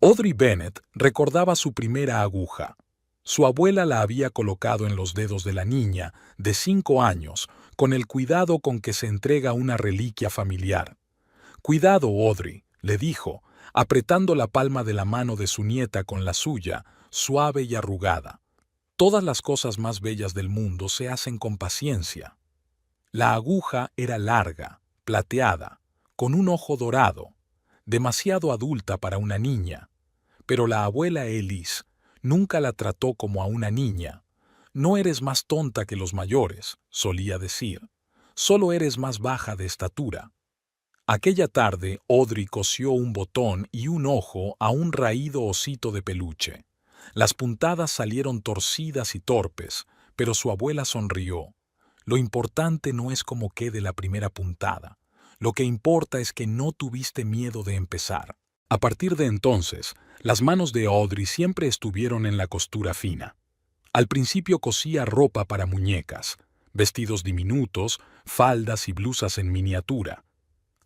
Audrey Bennett recordaba su primera aguja. Su abuela la había colocado en los dedos de la niña, de 5 años, con el cuidado con que se entrega una reliquia familiar. «Cuidado, Audrey», le dijo, apretando la palma de la mano de su nieta con la suya, suave y arrugada. «Todas las cosas más bellas del mundo se hacen con paciencia». La aguja era larga, plateada, con un ojo dorado, demasiado adulta para una niña. Pero la abuela Elise nunca la trató como a una niña. «No eres más tonta que los mayores», solía decir. «Solo eres más baja de estatura». Aquella tarde, Audrey cosió un botón y un ojo a un raído osito de peluche. Las puntadas salieron torcidas y torpes, pero su abuela sonrió. «Lo importante no es cómo quede la primera puntada. Lo que importa es que no tuviste miedo de empezar». A partir de entonces, las manos de Audrey siempre estuvieron en la costura fina. Al principio cosía ropa para muñecas, vestidos diminutos, faldas y blusas en miniatura.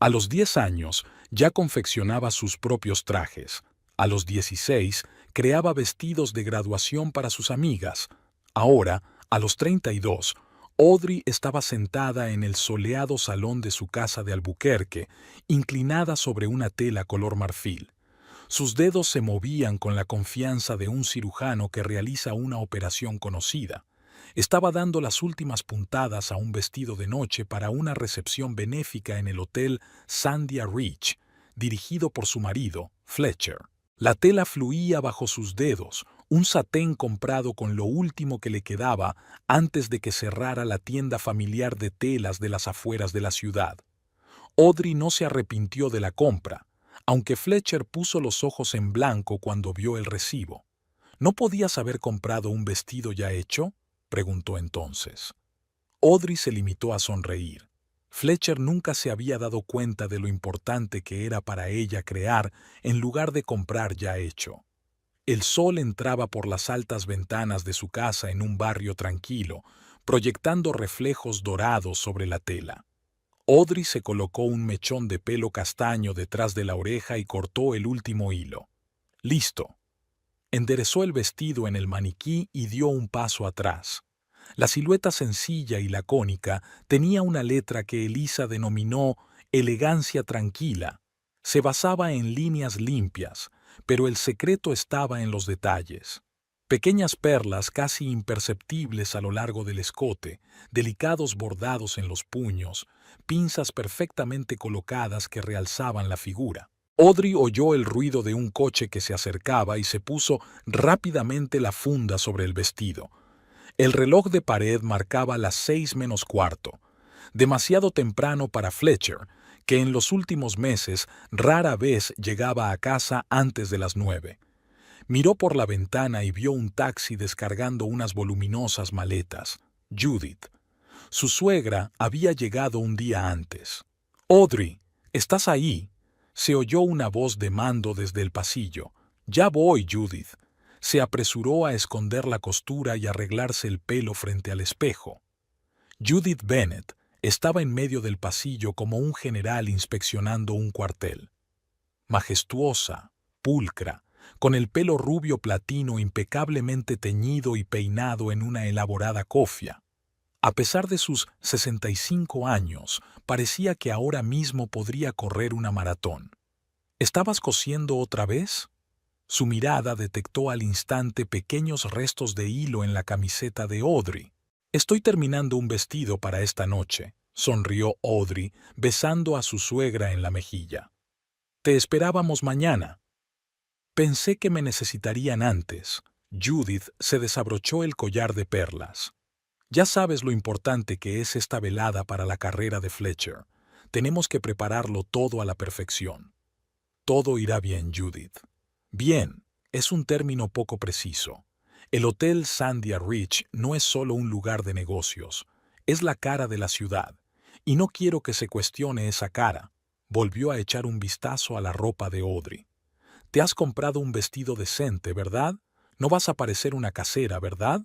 A los 10 años ya confeccionaba sus propios trajes. A los 16 creaba vestidos de graduación para sus amigas. Ahora, a los 32, Audrey estaba sentada en el soleado salón de su casa de Albuquerque, inclinada sobre una tela color marfil. Sus dedos se movían con la confianza de un cirujano que realiza una operación conocida. Estaba dando las últimas puntadas a un vestido de noche para una recepción benéfica en el hotel Sandia Ridge, dirigido por su marido, Fletcher. La tela fluía bajo sus dedos, un satén comprado con lo último que le quedaba antes de que cerrara la tienda familiar de telas de las afueras de la ciudad. Audrey no se arrepintió de la compra, aunque Fletcher puso los ojos en blanco cuando vio el recibo. «¿No podías haber comprado un vestido ya hecho?», preguntó entonces. Audrey se limitó a sonreír. Fletcher nunca se había dado cuenta de lo importante que era para ella crear en lugar de comprar ya hecho. El sol entraba por las altas ventanas de su casa en un barrio tranquilo, proyectando reflejos dorados sobre la tela. Audrey se colocó un mechón de pelo castaño detrás de la oreja y cortó el último hilo. «Listo». Enderezó el vestido en el maniquí y dio un paso atrás. La silueta sencilla y lacónica tenía una letra que Elisa denominó elegancia tranquila. Se basaba en líneas limpias, pero el secreto estaba en los detalles. Pequeñas perlas casi imperceptibles a lo largo del escote, delicados bordados en los puños, pinzas perfectamente colocadas que realzaban la figura. Audrey oyó el ruido de un coche que se acercaba y se puso rápidamente la funda sobre el vestido. El reloj de pared marcaba las 6 menos cuarto, demasiado temprano para Fletcher, que en los últimos meses rara vez llegaba a casa antes de las 9. Miró por la ventana y vio un taxi descargando unas voluminosas maletas. Judith. Su suegra había llegado un día antes. «Audrey, ¿estás ahí?», se oyó una voz de mando desde el pasillo. «Ya voy, Judith». Se apresuró a esconder la costura y arreglarse el pelo frente al espejo. Judith Bennett estaba en medio del pasillo como un general inspeccionando un cuartel. Majestuosa, pulcra, con el pelo rubio platino impecablemente teñido y peinado en una elaborada cofia. A pesar de sus 65 años, parecía que ahora mismo podría correr una maratón. «¿Estabas cosiendo otra vez?». Su mirada detectó al instante pequeños restos de hilo en la camiseta de Audrey. «Estoy terminando un vestido para esta noche», sonrió Audrey, besando a su suegra en la mejilla. «Te esperábamos mañana». «Pensé que me necesitarían antes». Judith se desabrochó el collar de perlas. «Ya sabes lo importante que es esta velada para la carrera de Fletcher. Tenemos que prepararlo todo a la perfección». «Todo irá bien, Judith». «Bien» es un término poco preciso. El Hotel Sandia Ridge no es solo un lugar de negocios, es la cara de la ciudad, y no quiero que se cuestione esa cara. Volvió a echar un vistazo a la ropa de Audrey. «Te has comprado un vestido decente, ¿verdad? No vas a parecer una casera, ¿verdad?».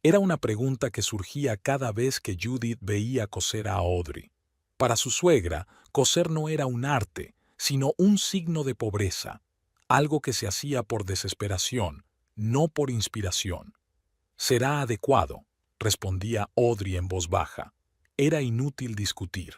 Era una pregunta que surgía cada vez que Judith veía coser a Audrey. Para su suegra, coser no era un arte, sino un signo de pobreza. algo que se hacía por desesperación, no por inspiración. «Será adecuado», respondía Audrey en voz baja. Era inútil discutir.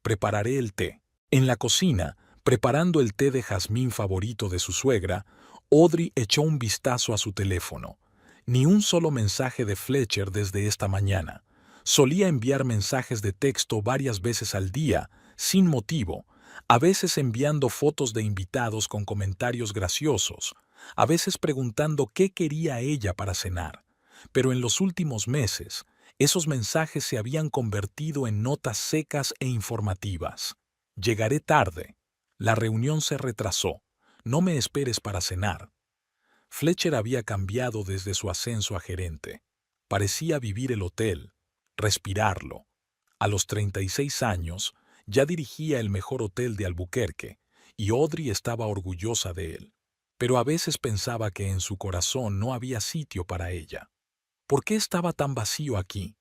«Prepararé el té». En la cocina, preparando el té de jazmín favorito de su suegra, Audrey echó un vistazo a su teléfono. Ni un solo mensaje de Fletcher desde esta mañana. Solía enviar mensajes de texto varias veces al día, sin motivo, a veces enviando fotos de invitados con comentarios graciosos, a veces preguntando qué quería ella para cenar. Pero en los últimos meses, esos mensajes se habían convertido en notas secas e informativas. «Llegaré tarde. La reunión se retrasó. No me esperes para cenar». Fletcher había cambiado desde su ascenso a gerente. Parecía vivir el hotel, respirarlo. A los 36 años, ya dirigía el mejor hotel de Albuquerque, y Audrey estaba orgullosa de él. Pero a veces pensaba que en su corazón no había sitio para ella. ¿Por qué estaba tan vacío aquí?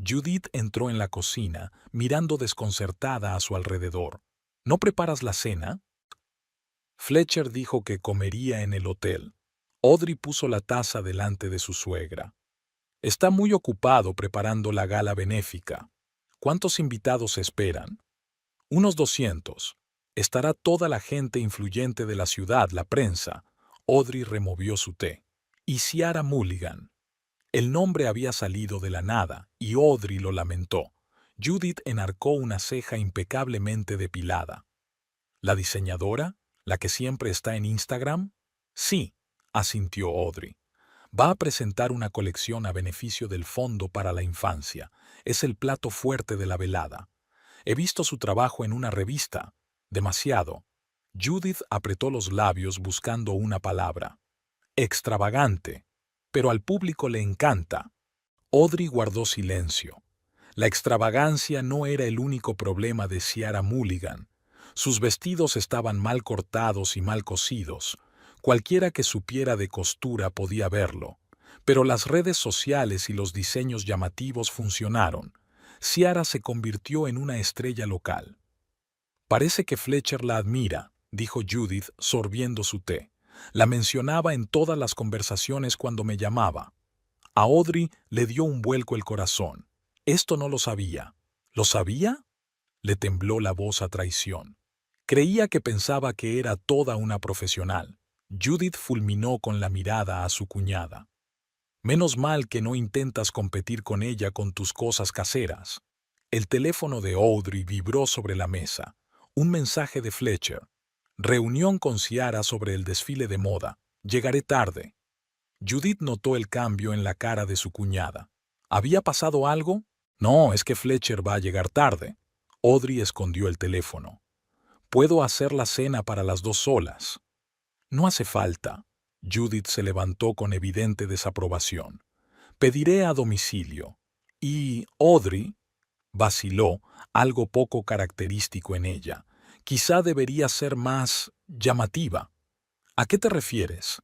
Judith entró en la cocina, mirando desconcertada a su alrededor. ¿No preparas la cena? Fletcher dijo que comería en el hotel. Audrey puso la taza delante de su suegra. Está muy ocupado preparando la gala benéfica. ¿Cuántos invitados esperan? Unos 200. Estará toda la gente influyente de la ciudad, la prensa. Audrey removió su té. ¿Y Ciara Mulligan? El nombre había salido de la nada, y Audrey lo lamentó. Judith enarcó una ceja impecablemente depilada. ¿La diseñadora? ¿La que siempre está en Instagram? Sí, asintió Audrey. Va a presentar una colección a beneficio del Fondo para la Infancia. Es el plato fuerte de la velada. He visto su trabajo en una revista. Demasiado. Judith apretó los labios buscando una palabra. Extravagante. Pero al público le encanta. Audrey guardó silencio. La extravagancia no era el único problema de Ciara Mulligan. Sus vestidos estaban mal cortados y mal cosidos. Cualquiera que supiera de costura podía verlo. Pero las redes sociales y los diseños llamativos funcionaron. Ciara se convirtió en una estrella local. «Parece que Fletcher la admira», dijo Judith sorbiendo su té. «La mencionaba en todas las conversaciones cuando me llamaba». A Audrey le dio un vuelco el corazón. Esto no lo sabía. ¿Lo sabía? Le tembló la voz a traición. Creía que pensaba que era toda una profesional. Judith fulminó con la mirada a su cuñada. «Menos mal que no intentas competir con ella con tus cosas caseras». El teléfono de Audrey vibró sobre la mesa. Un mensaje de Fletcher. «Reunión con Ciara sobre el desfile de moda. Llegaré tarde». Judith notó el cambio en la cara de su cuñada. ¿Había pasado algo? No, es que Fletcher va a llegar tarde. Audrey escondió el teléfono. «Puedo hacer la cena para las 2 solas». «No hace falta». Judith se levantó con evidente desaprobación. «Pediré a domicilio». Y Audrey vaciló, algo poco característico en ella. Quizá debería ser más llamativa. ¿A qué te refieres?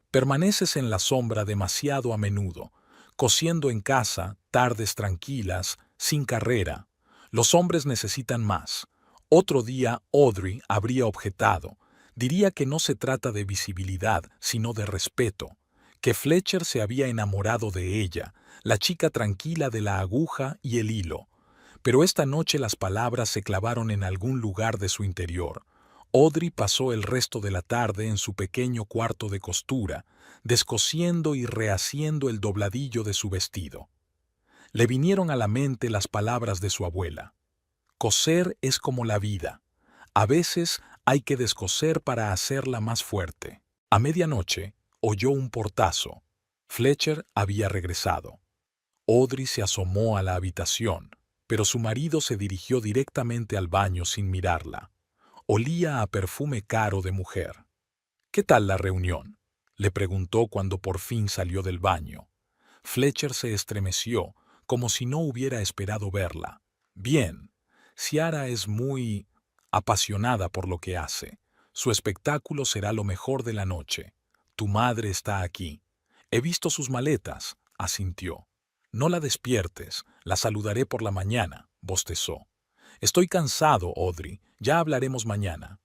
Permaneces en la sombra demasiado a menudo, cosiendo en casa, tardes tranquilas, sin carrera. Los hombres necesitan más. Otro día Audrey habría objetado. Diría que no se trata de visibilidad, sino de respeto. Que Fletcher se había enamorado de ella, la chica tranquila de la aguja y el hilo. Pero esta noche las palabras se clavaron en algún lugar de su interior. Audrey pasó el resto de la tarde en su pequeño cuarto de costura, descosiendo y rehaciendo el dobladillo de su vestido. Le vinieron a la mente las palabras de su abuela. Coser es como la vida. A veces hay que descoser para hacerla más fuerte. A medianoche oyó un portazo. Fletcher había regresado. Audrey se asomó a la habitación, pero su marido se dirigió directamente al baño sin mirarla. Olía a perfume caro de mujer. «¿Qué tal la reunión?», le preguntó cuando por fin salió del baño. Fletcher se estremeció, como si no hubiera esperado verla. «Bien. Ciara es muy apasionada por lo que hace. Su espectáculo será lo mejor de la noche. Tu madre está aquí. He visto sus maletas», asintió. «No la despiertes, la saludaré por la mañana», bostezó. «Estoy cansado, Audrey. Ya hablaremos mañana».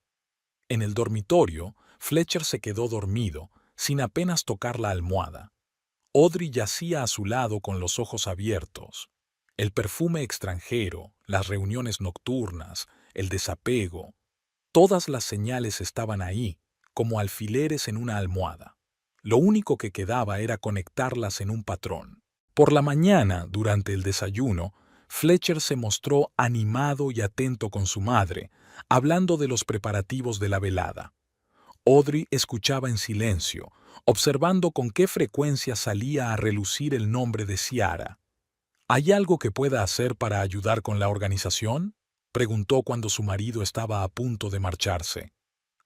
En el dormitorio, Fletcher se quedó dormido, sin apenas tocar la almohada. Audrey yacía a su lado con los ojos abiertos. El perfume extranjero, las reuniones nocturnas, el desapego, todas las señales estaban ahí, como alfileres en una almohada. Lo único que quedaba era conectarlas en un patrón. Por la mañana, durante el desayuno, Fletcher se mostró animado y atento con su madre, hablando de los preparativos de la velada. Audrey escuchaba en silencio, observando con qué frecuencia salía a relucir el nombre de Ciara. ¿Hay algo que pueda hacer para ayudar con la organización?, preguntó cuando su marido estaba a punto de marcharse.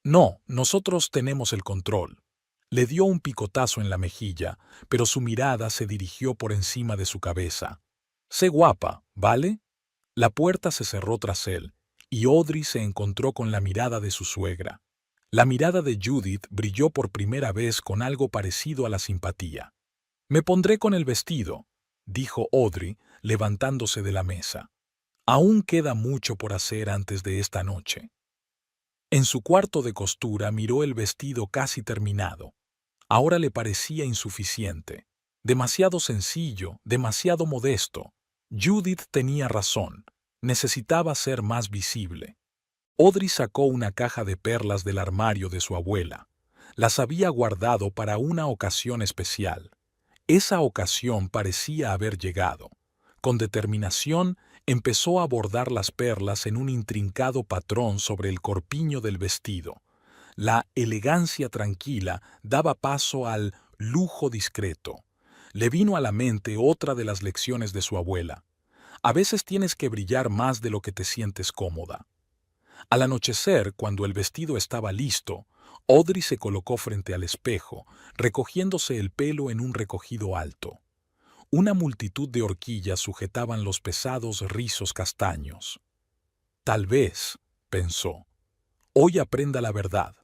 No, nosotros tenemos el control. Le dio un picotazo en la mejilla, pero su mirada se dirigió por encima de su cabeza. Sé guapa, ¿vale? La puerta se cerró tras él, y Audrey se encontró con la mirada de su suegra. La mirada de Judith brilló por primera vez con algo parecido a la simpatía. Me pondré con el vestido, dijo Audrey, levantándose de la mesa. Aún queda mucho por hacer antes de esta noche. En su cuarto de costura miró el vestido casi terminado. Ahora le parecía insuficiente. Demasiado sencillo, demasiado modesto. Judith tenía razón. Necesitaba ser más visible. Audrey sacó una caja de perlas del armario de su abuela. Las había guardado para una ocasión especial. Esa ocasión parecía haber llegado. Con determinación, empezó a bordar las perlas en un intrincado patrón sobre el corpiño del vestido. La elegancia tranquila daba paso al lujo discreto. Le vino a la mente otra de las lecciones de su abuela. A veces tienes que brillar más de lo que te sientes cómoda. Al anochecer, cuando el vestido estaba listo, Audrey se colocó frente al espejo, recogiéndose el pelo en un recogido alto. Una multitud de horquillas sujetaban los pesados rizos castaños. Tal vez, pensó, hoy aprenda la verdad.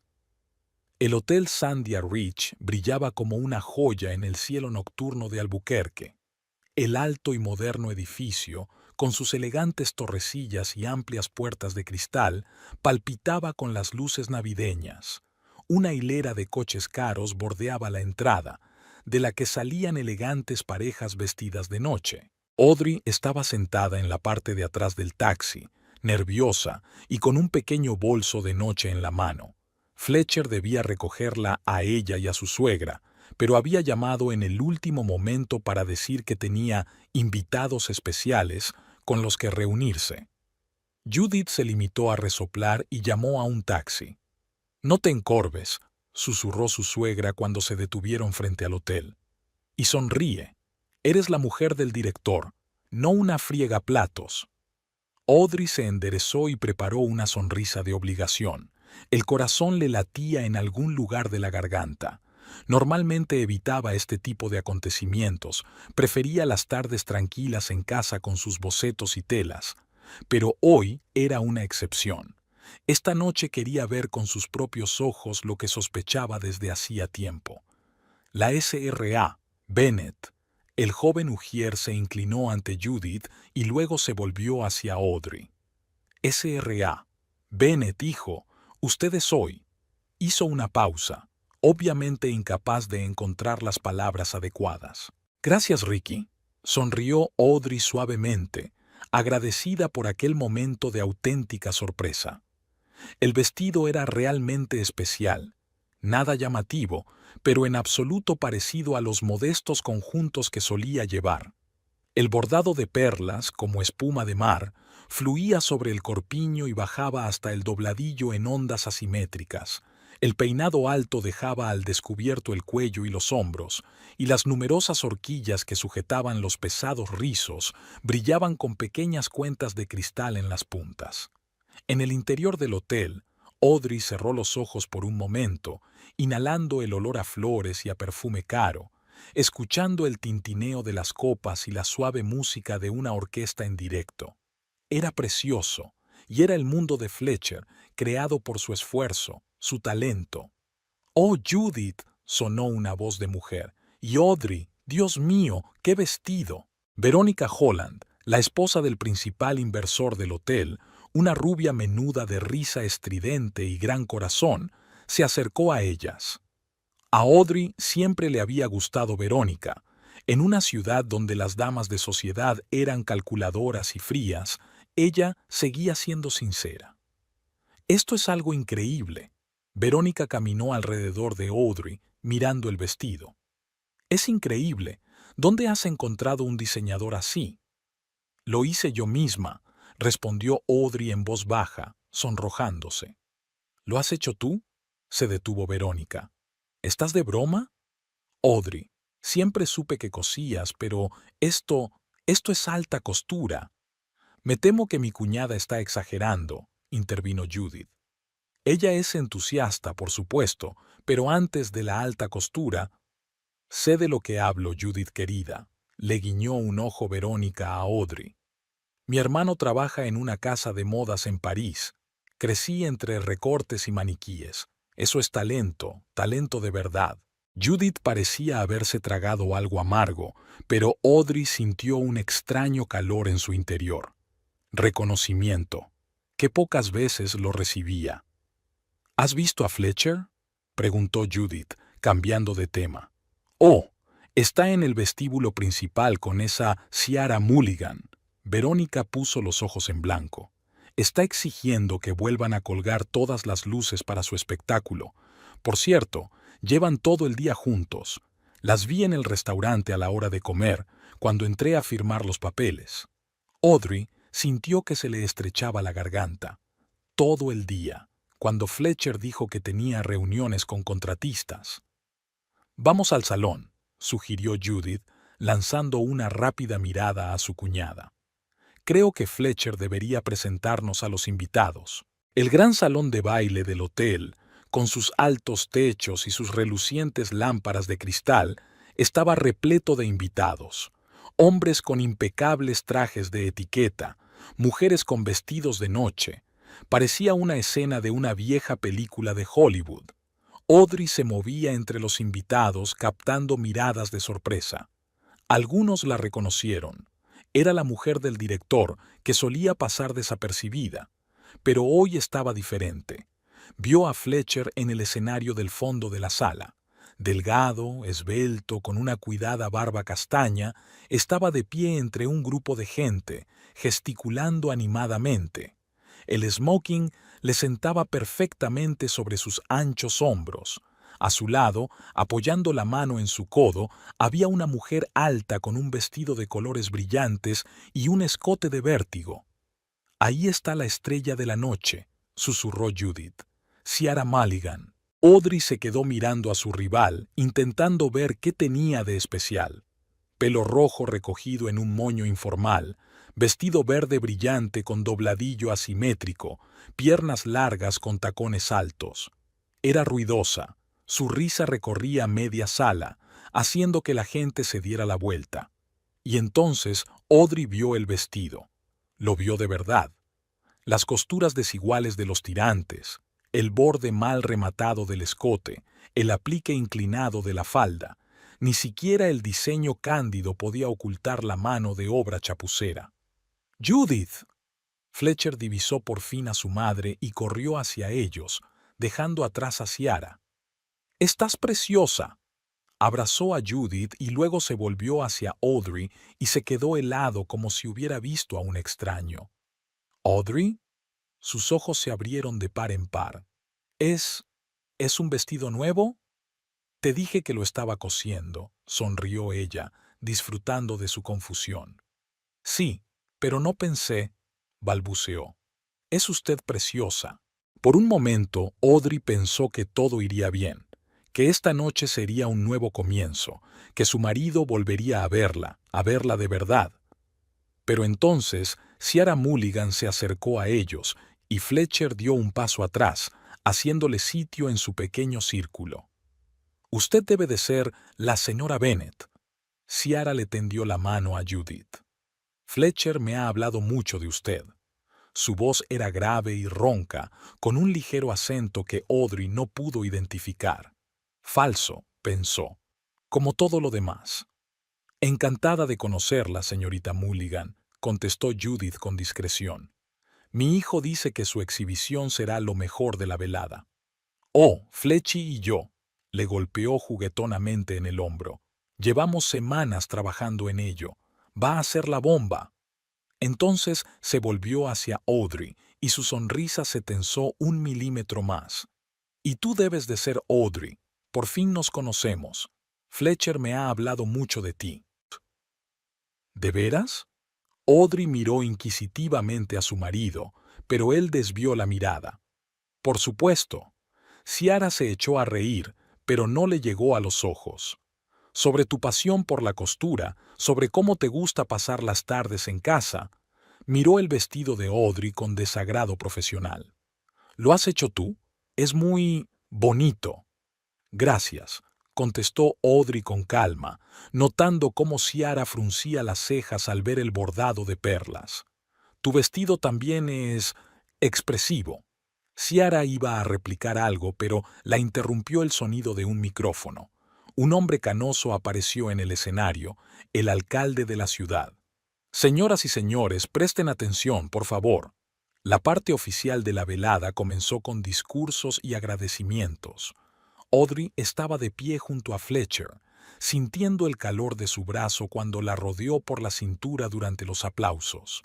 El Hotel Sandia Ridge brillaba como una joya en el cielo nocturno de Albuquerque. El alto y moderno edificio, con sus elegantes torrecillas y amplias puertas de cristal, palpitaba con las luces navideñas. Una hilera de coches caros bordeaba la entrada, de la que salían elegantes parejas vestidas de noche. Audrey estaba sentada en la parte de atrás del taxi, nerviosa y con un pequeño bolso de noche en la mano. Fletcher debía recogerla a ella y a su suegra, pero había llamado en el último momento para decir que tenía invitados especiales con los que reunirse. Judith se limitó a resoplar y llamó a un taxi. «No te encorves», susurró su suegra cuando se detuvieron frente al hotel. «Y sonríe. Eres la mujer del director, no una friegaplatos». Audrey se enderezó y preparó una sonrisa de obligación. El corazón le latía en algún lugar de la garganta. Normalmente evitaba este tipo de acontecimientos, prefería las tardes tranquilas en casa con sus bocetos y telas. Pero hoy era una excepción. Esta noche quería ver con sus propios ojos lo que sospechaba desde hacía tiempo. La S.R.A., Bennett. El joven ujier se inclinó ante Judith y luego se volvió hacia Audrey. S.R.A., Bennett, hijo, usted es hoy. Hizo una pausa, obviamente incapaz de encontrar las palabras adecuadas. Gracias, Ricky. Sonrió Audrey suavemente, agradecida por aquel momento de auténtica sorpresa. El vestido era realmente especial, nada llamativo, pero en absoluto parecido a los modestos conjuntos que solía llevar. El bordado de perlas, como espuma de mar, fluía sobre el corpiño y bajaba hasta el dobladillo en ondas asimétricas. El peinado alto dejaba al descubierto el cuello y los hombros, y las numerosas horquillas que sujetaban los pesados rizos brillaban con pequeñas cuentas de cristal en las puntas. En el interior del hotel, Audrey cerró los ojos por un momento, inhalando el olor a flores y a perfume caro, escuchando el tintineo de las copas y la suave música de una orquesta en directo. Era precioso, y era el mundo de Fletcher, creado por su esfuerzo, su talento. «Oh, Judith», sonó una voz de mujer, «y Audrey, Dios mío, qué vestido». Verónica Holland, la esposa del principal inversor del hotel, una rubia menuda de risa estridente y gran corazón, se acercó a ellas. A Audrey siempre le había gustado Verónica. En una ciudad donde las damas de sociedad eran calculadoras y frías, ella seguía siendo sincera. Esto es algo increíble. Verónica caminó alrededor de Audrey, mirando el vestido. Es increíble. ¿Dónde has encontrado un diseñador así? Lo hice yo misma, respondió Audrey en voz baja, sonrojándose. ¿Lo has hecho tú? Se detuvo Verónica. ¿Estás de broma? Audrey, siempre supe que cosías, pero esto es alta costura. Me temo que mi cuñada está exagerando, intervino Judith. Ella es entusiasta, por supuesto, pero antes de la alta costura, sé de lo que hablo, Judith querida, le guiñó un ojo Verónica a Audrey. Mi hermano trabaja en una casa de modas en París. Crecí entre recortes y maniquíes. Eso es talento, talento de verdad. Judith parecía haberse tragado algo amargo, pero Audrey sintió un extraño calor en su interior. Reconocimiento. Qué pocas veces lo recibía. ¿Has visto a Fletcher? Preguntó Judith, cambiando de tema. Oh, está en el vestíbulo principal con esa Ciara Mulligan. Verónica puso los ojos en blanco. Está exigiendo que vuelvan a colgar todas las luces para su espectáculo. Por cierto, llevan todo el día juntos. Las vi en el restaurante a la hora de comer, cuando entré a firmar los papeles. Audrey sintió que se le estrechaba la garganta. Todo el día, cuando Fletcher dijo que tenía reuniones con contratistas. Vamos al salón, sugirió Judith, lanzando una rápida mirada a su cuñada. Creo que Fletcher debería presentarnos a los invitados. El gran salón de baile del hotel, con sus altos techos y sus relucientes lámparas de cristal, estaba repleto de invitados. Hombres con impecables trajes de etiqueta, mujeres con vestidos de noche. Parecía una escena de una vieja película de Hollywood. Audrey se movía entre los invitados captando miradas de sorpresa. Algunos la reconocieron. Era la mujer del director, que solía pasar desapercibida. Pero hoy estaba diferente. Vio a Fletcher en el escenario del fondo de la sala. Delgado, esbelto, con una cuidada barba castaña, estaba de pie entre un grupo de gente, gesticulando animadamente. El smoking le sentaba perfectamente sobre sus anchos hombros. A su lado, apoyando la mano en su codo, había una mujer alta con un vestido de colores brillantes y un escote de vértigo. «Ahí está la estrella de la noche», susurró Judith. «Ciara Mulligan». Audrey se quedó mirando a su rival, intentando ver qué tenía de especial. Pelo rojo recogido en un moño informal, vestido verde brillante con dobladillo asimétrico, piernas largas con tacones altos. Era ruidosa. Su risa recorría media sala, haciendo que la gente se diera la vuelta. Y entonces Audrey vio el vestido. Lo vio de verdad. Las costuras desiguales de los tirantes, el borde mal rematado del escote, el aplique inclinado de la falda. Ni siquiera el diseño cándido podía ocultar la mano de obra chapucera. «¡Judith!». Fletcher divisó por fin a su madre y corrió hacia ellos, dejando atrás a Ciara. «¡Estás preciosa!». Abrazó a Judith y luego se volvió hacia Audrey y se quedó helado como si hubiera visto a un extraño. «¿Audrey?». Sus ojos se abrieron de par en par. ¿Es un vestido nuevo?» «Te dije que lo estaba cosiendo», sonrió ella, disfrutando de su confusión. «Sí, pero no pensé», balbuceó. «Es usted preciosa». Por un momento, Audrey pensó que todo iría bien, que esta noche sería un nuevo comienzo, que su marido volvería a verla de verdad. Pero entonces, Ciara Mulligan se acercó a ellos y Fletcher dio un paso atrás, haciéndole sitio en su pequeño círculo. «Usted debe de ser la señora Bennet». Ciara le tendió la mano a Judith. «Fletcher me ha hablado mucho de usted». Su voz era grave y ronca, con un ligero acento que Audrey no pudo identificar. Falso, pensó, como todo lo demás. «Encantada de conocerla, señorita Mulligan», contestó Judith con discreción. «Mi hijo dice que su exhibición será lo mejor de la velada». Oh, Fletchy y yo, le golpeó juguetonamente en el hombro. Llevamos semanas trabajando en ello. Va a ser la bomba. Entonces se volvió hacia Audrey y su sonrisa se tensó 1 milímetro más. Y tú debes de ser Audrey. Por fin nos conocemos. Fletcher me ha hablado mucho de ti. ¿De veras? Audrey miró inquisitivamente a su marido, pero él desvió la mirada. Por supuesto. Ciara se echó a reír, pero no le llegó a los ojos. Sobre tu pasión por la costura, sobre cómo te gusta pasar las tardes en casa, miró el vestido de Audrey con desagrado profesional. ¿Lo has hecho tú? Es muy bonito. Gracias, contestó Audrey con calma, notando cómo Ciara fruncía las cejas al ver el bordado de perlas. Tu vestido también es expresivo. Ciara iba a replicar algo, pero la interrumpió el sonido de un micrófono. Un hombre canoso apareció en el escenario, el alcalde de la ciudad. Señoras y señores, presten atención, por favor. La parte oficial de la velada comenzó con discursos y agradecimientos. Audrey estaba de pie junto a Fletcher, sintiendo el calor de su brazo cuando la rodeó por la cintura durante los aplausos.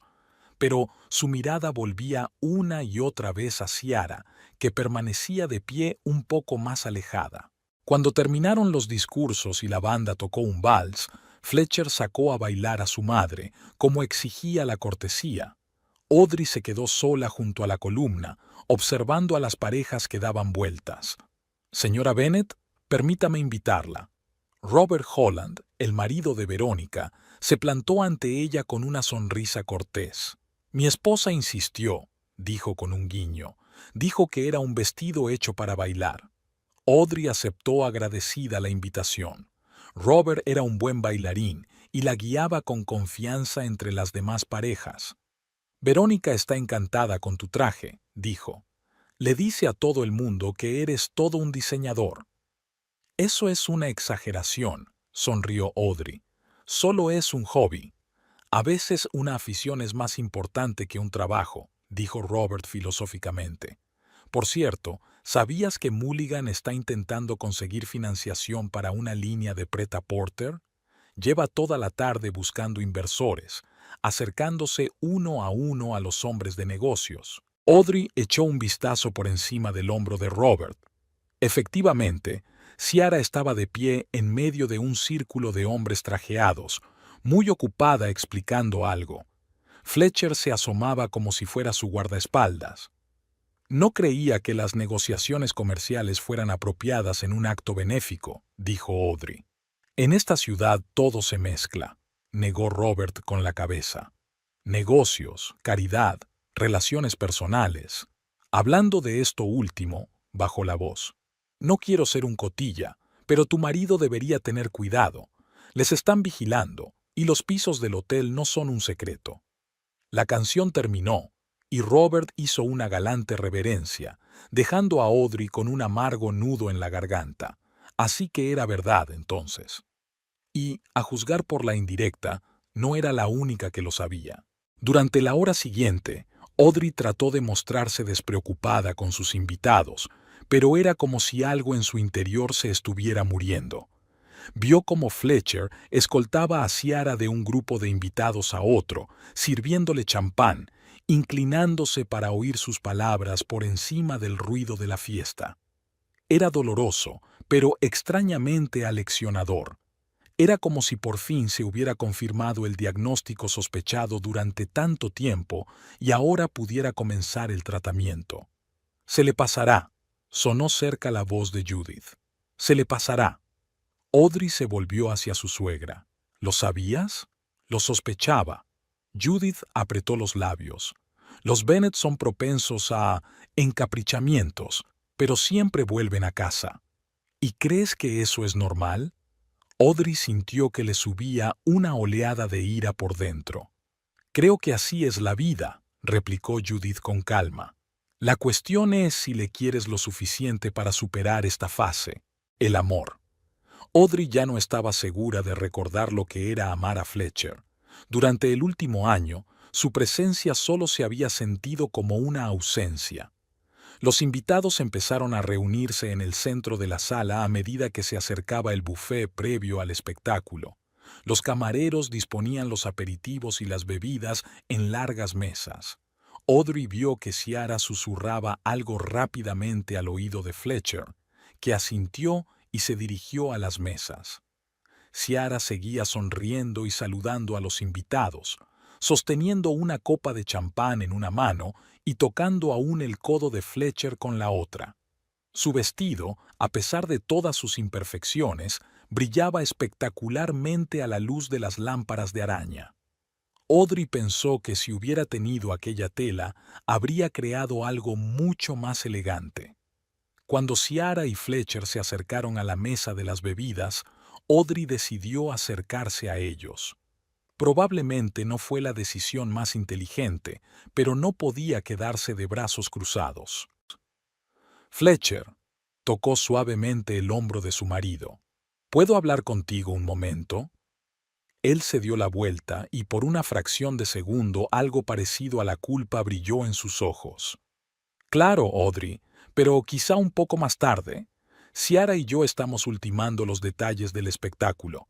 Pero su mirada volvía una y otra vez a Ciara, que permanecía de pie un poco más alejada. Cuando terminaron los discursos y la banda tocó un vals, Fletcher sacó a bailar a su madre, como exigía la cortesía. Audrey se quedó sola junto a la columna, observando a las parejas que daban vueltas. Señora Bennet, permítame invitarla. Robert Holland, el marido de Verónica, se plantó ante ella con una sonrisa cortés. Mi esposa insistió, dijo con un guiño. Dijo que era un vestido hecho para bailar. Audrey aceptó agradecida la invitación. Robert era un buen bailarín y la guiaba con confianza entre las demás parejas. Verónica está encantada con tu traje, dijo. Le dice a todo el mundo que eres todo un diseñador. Eso es una exageración, sonrió Audrey. Solo es un hobby. A veces una afición es más importante que un trabajo, dijo Robert filosóficamente. Por cierto, ¿sabías que Mulligan está intentando conseguir financiación para una línea de Pret-a-Porter? Lleva toda la tarde buscando inversores, acercándose uno a los hombres de negocios. Audrey echó un vistazo por encima del hombro de Robert. Efectivamente, Ciara estaba de pie en medio de un círculo de hombres trajeados, muy ocupada explicando algo. Fletcher se asomaba como si fuera su guardaespaldas. No creía que las negociaciones comerciales fueran apropiadas en un acto benéfico, dijo Audrey. En esta ciudad todo se mezcla, negó Robert con la cabeza. Negocios, caridad, relaciones personales. Hablando de esto último, bajó la voz. No quiero ser un cotilla, pero tu marido debería tener cuidado. Les están vigilando, y los pisos del hotel no son un secreto. La canción terminó, y Robert hizo una galante reverencia, dejando a Audrey con un amargo nudo en la garganta. Así que era verdad entonces. Y, a juzgar por la indirecta, no era la única que lo sabía. Durante la hora siguiente, Audrey trató de mostrarse despreocupada con sus invitados, pero era como si algo en su interior se estuviera muriendo. Vio cómo Fletcher escoltaba a Ciara de un grupo de invitados a otro, sirviéndole champán, inclinándose para oír sus palabras por encima del ruido de la fiesta. Era doloroso, pero extrañamente aleccionador. Era como si por fin se hubiera confirmado el diagnóstico sospechado durante tanto tiempo y ahora pudiera comenzar el tratamiento. Se le pasará, sonó cerca la voz de Judith. Se le pasará. Audrey se volvió hacia su suegra. ¿Lo sabías? Lo sospechaba. Judith apretó los labios. Los Bennet son propensos a encaprichamientos, pero siempre vuelven a casa. ¿Y crees que eso es normal? Audrey sintió que le subía una oleada de ira por dentro. Creo que así es la vida, replicó Judith con calma. La cuestión es si le quieres lo suficiente para superar esta fase, el amor. Audrey ya no estaba segura de recordar lo que era amar a Fletcher. Durante el último año, su presencia solo se había sentido como una ausencia. Los invitados empezaron a reunirse en el centro de la sala a medida que se acercaba el buffet previo al espectáculo. Los camareros disponían los aperitivos y las bebidas en largas mesas. Audrey vio que Ciara susurraba algo rápidamente al oído de Fletcher, que asintió y se dirigió a las mesas. Ciara seguía sonriendo y saludando a los invitados, sosteniendo una copa de champán en una mano y tocando aún el codo de Fletcher con la otra. Su vestido, a pesar de todas sus imperfecciones, brillaba espectacularmente a la luz de las lámparas de araña. Audrey pensó que si hubiera tenido aquella tela, habría creado algo mucho más elegante. Cuando Ciara y Fletcher se acercaron a la mesa de las bebidas, Audrey decidió acercarse a ellos. Probablemente no fue la decisión más inteligente, pero no podía quedarse de brazos cruzados. Fletcher tocó suavemente el hombro de su marido. ¿Puedo hablar contigo un momento? Él se dio la vuelta y por una fracción de segundo algo parecido a la culpa brilló en sus ojos. Claro, Audrey, pero quizá un poco más tarde. Ciara y yo estamos ultimando los detalles del espectáculo.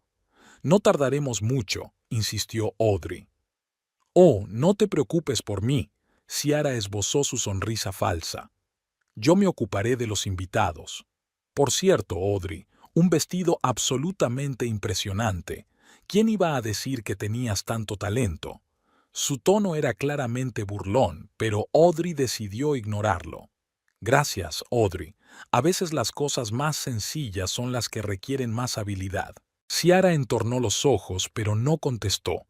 No tardaremos mucho, insistió Audrey. Oh, no te preocupes por mí. Ciara esbozó su sonrisa falsa. Yo me ocuparé de los invitados. Por cierto, Audrey, un vestido absolutamente impresionante. ¿Quién iba a decir que tenías tanto talento? Su tono era claramente burlón, pero Audrey decidió ignorarlo. Gracias, Audrey. A veces las cosas más sencillas son las que requieren más habilidad. Ciara entornó los ojos, pero no contestó.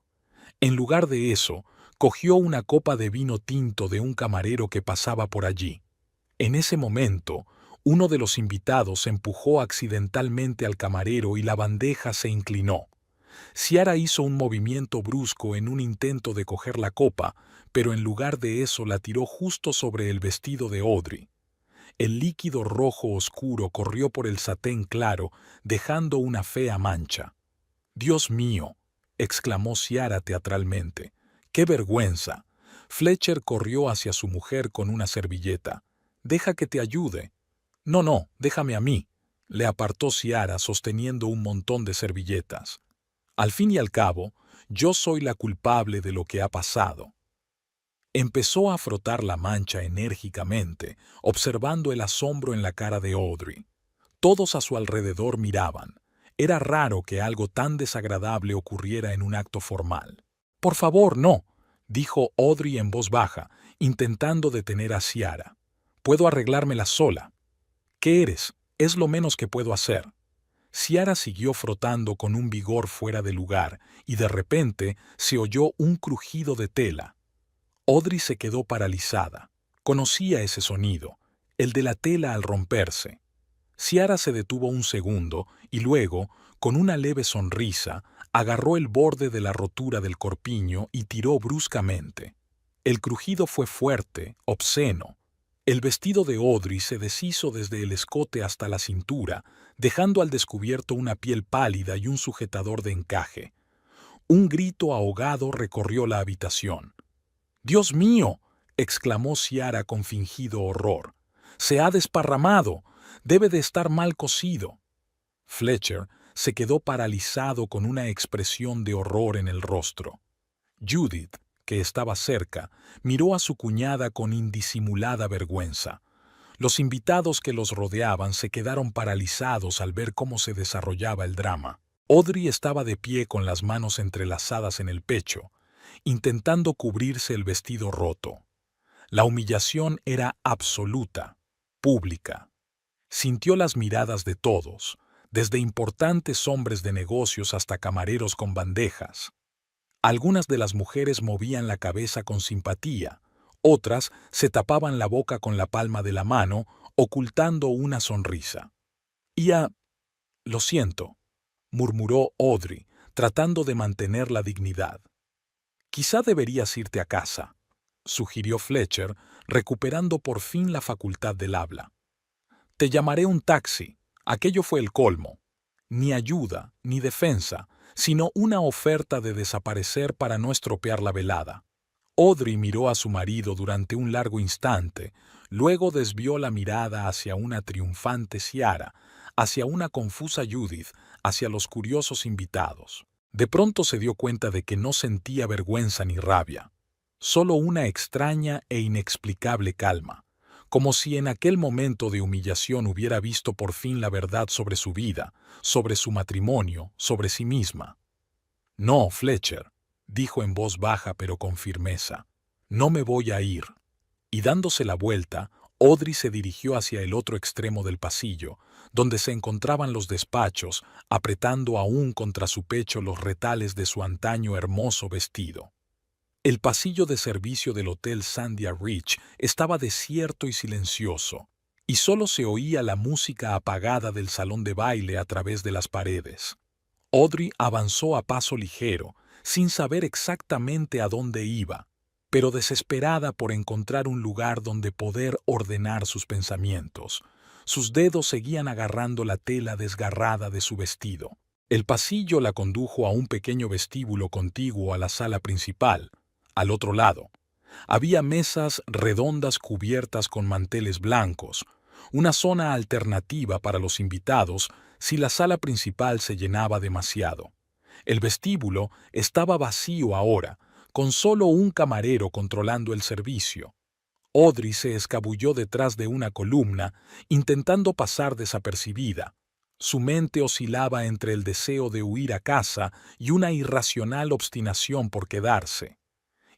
En lugar de eso, cogió una copa de vino tinto de un camarero que pasaba por allí. En ese momento, uno de los invitados empujó accidentalmente al camarero y la bandeja se inclinó. Ciara hizo un movimiento brusco en un intento de coger la copa, pero en lugar de eso la tiró justo sobre el vestido de Audrey. El líquido rojo oscuro corrió por el satén claro, dejando una fea mancha. «Dios mío», exclamó Ciara teatralmente. «¡Qué vergüenza!». Fletcher corrió hacia su mujer con una servilleta. «Deja que te ayude». «No, no, déjame a mí», le apartó Ciara sosteniendo un montón de servilletas. «Al fin y al cabo, yo soy la culpable de lo que ha pasado». Empezó a frotar la mancha enérgicamente, observando el asombro en la cara de Audrey. Todos a su alrededor miraban. Era raro que algo tan desagradable ocurriera en un acto formal. «Por favor, no», dijo Audrey en voz baja, intentando detener a Ciara. «Puedo arreglármela sola». «¿Qué eres? Es lo menos que puedo hacer». Ciara siguió frotando con un vigor fuera de lugar y de repente se oyó un crujido de tela. Audrey se quedó paralizada. Conocía ese sonido, el de la tela al romperse. Ciara se detuvo un segundo y luego, con una leve sonrisa, agarró el borde de la rotura del corpiño y tiró bruscamente. El crujido fue fuerte, obsceno. El vestido de Audrey se deshizo desde el escote hasta la cintura, dejando al descubierto una piel pálida y un sujetador de encaje. Un grito ahogado recorrió la habitación. «¡Dios mío!», exclamó Ciara con fingido horror. «Se ha desparramado. Debe de estar mal cosido». Fletcher se quedó paralizado con una expresión de horror en el rostro. Judith, que estaba cerca, miró a su cuñada con indisimulada vergüenza. Los invitados que los rodeaban se quedaron paralizados al ver cómo se desarrollaba el drama. Audrey estaba de pie con las manos entrelazadas en el pecho, intentando cubrirse el vestido roto. La humillación era absoluta, pública. Sintió las miradas de todos, desde importantes hombres de negocios hasta camareros con bandejas. Algunas de las mujeres movían la cabeza con simpatía, otras se tapaban la boca con la palma de la mano, ocultando una sonrisa. «Lo siento», murmuró Audrey, tratando de mantener la dignidad. «Quizá deberías irte a casa», sugirió Fletcher, recuperando por fin la facultad del habla. «Te llamaré un taxi». Aquello fue el colmo. Ni ayuda, ni defensa, sino una oferta de desaparecer para no estropear la velada. Audrey miró a su marido durante un largo instante, luego desvió la mirada hacia una triunfante Ciara, hacia una confusa Judith, hacia los curiosos invitados. De pronto se dio cuenta de que no sentía vergüenza ni rabia, solo una extraña e inexplicable calma, como si en aquel momento de humillación hubiera visto por fin la verdad sobre su vida, sobre su matrimonio, sobre sí misma. «No, Fletcher», dijo en voz baja pero con firmeza, «no me voy a ir». Y dándose la vuelta, Audrey se dirigió hacia el otro extremo del pasillo, donde se encontraban los despachos, apretando aún contra su pecho los retales de su antaño hermoso vestido. El pasillo de servicio del Hotel Sandia Ridge estaba desierto y silencioso, y solo se oía la música apagada del salón de baile a través de las paredes. Audrey avanzó a paso ligero, sin saber exactamente a dónde iba, pero desesperada por encontrar un lugar donde poder ordenar sus pensamientos. Sus dedos seguían agarrando la tela desgarrada de su vestido. El pasillo la condujo a un pequeño vestíbulo contiguo a la sala principal. Al otro lado, había mesas redondas cubiertas con manteles blancos, una zona alternativa para los invitados si la sala principal se llenaba demasiado. El vestíbulo estaba vacío ahora, con solo un camarero controlando el servicio. Audrey se escabulló detrás de una columna, intentando pasar desapercibida. Su mente oscilaba entre el deseo de huir a casa y una irracional obstinación por quedarse.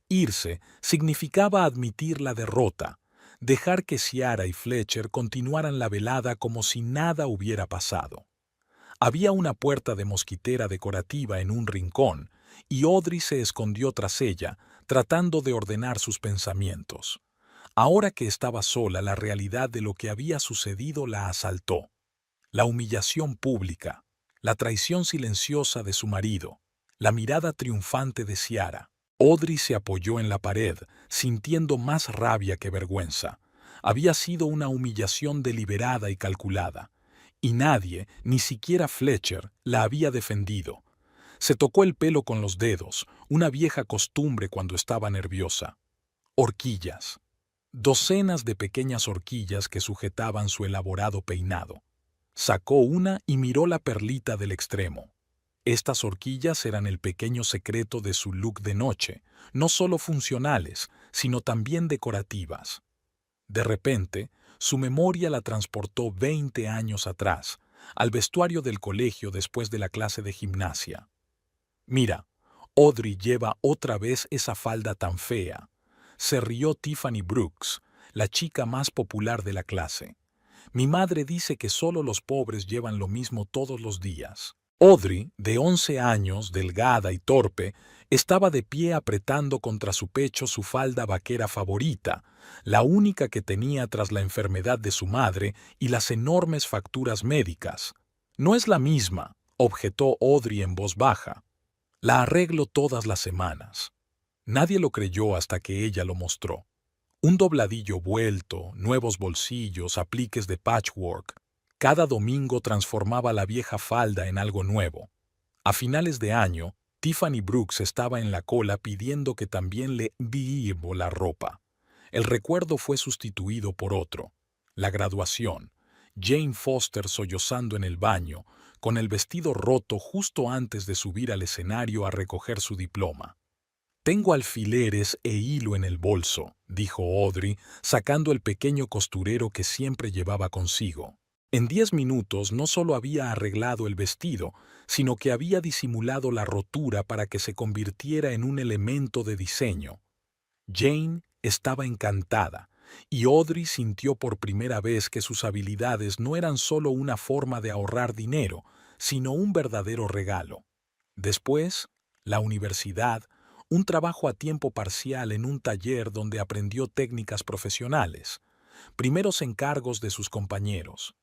Irse significaba admitir la derrota, dejar que Ciara y Fletcher continuaran la velada como si nada hubiera pasado. Había una puerta de mosquitera decorativa en un rincón, y Audrey se escondió tras ella, tratando de ordenar sus pensamientos. Ahora que estaba sola, la realidad de lo que había sucedido la asaltó. La humillación pública, la traición silenciosa de su marido, la mirada triunfante de Ciara. Audrey se apoyó en la pared, sintiendo más rabia que vergüenza. Había sido una humillación deliberada y calculada, y nadie, ni siquiera Fletcher, la había defendido. Se tocó el pelo con los dedos, una vieja costumbre cuando estaba nerviosa. Horquillas. Docenas de pequeñas horquillas que sujetaban su elaborado peinado. Sacó una y miró la perlita del extremo. Estas horquillas eran el pequeño secreto de su look de noche, no solo funcionales, sino también decorativas. De repente, su memoria la transportó 20 años atrás, al vestuario del colegio después de la clase de gimnasia. «Mira, Audrey lleva otra vez esa falda tan fea», se rió Tiffany Brooks, la chica más popular de la clase. «Mi madre dice que solo los pobres llevan lo mismo todos los días». Audrey, de 11 años, delgada y torpe, estaba de pie apretando contra su pecho su falda vaquera favorita, la única que tenía tras la enfermedad de su madre y las enormes facturas médicas. «No es la misma», objetó Audrey en voz baja. «La arreglo todas las semanas». Nadie lo creyó hasta que ella lo mostró. Un dobladillo vuelto, nuevos bolsillos, apliques de patchwork. Cada domingo transformaba la vieja falda en algo nuevo. A finales de año, Tiffany Brooks estaba en la cola pidiendo que también le enviara la ropa. El recuerdo fue sustituido por otro. La graduación. Jane Foster sollozando en el baño, con el vestido roto justo antes de subir al escenario a recoger su diploma. «Tengo alfileres e hilo en el bolso», dijo Audrey, sacando el pequeño costurero que siempre llevaba consigo. En 10 minutos no solo había arreglado el vestido, sino que había disimulado la rotura para que se convirtiera en un elemento de diseño. Jane estaba encantada, y Audrey sintió por primera vez que sus habilidades no eran solo una forma de ahorrar dinero, sino un verdadero regalo. Después, la universidad, un trabajo a tiempo parcial en un taller donde aprendió técnicas profesionales, primeros encargos de sus compañeros,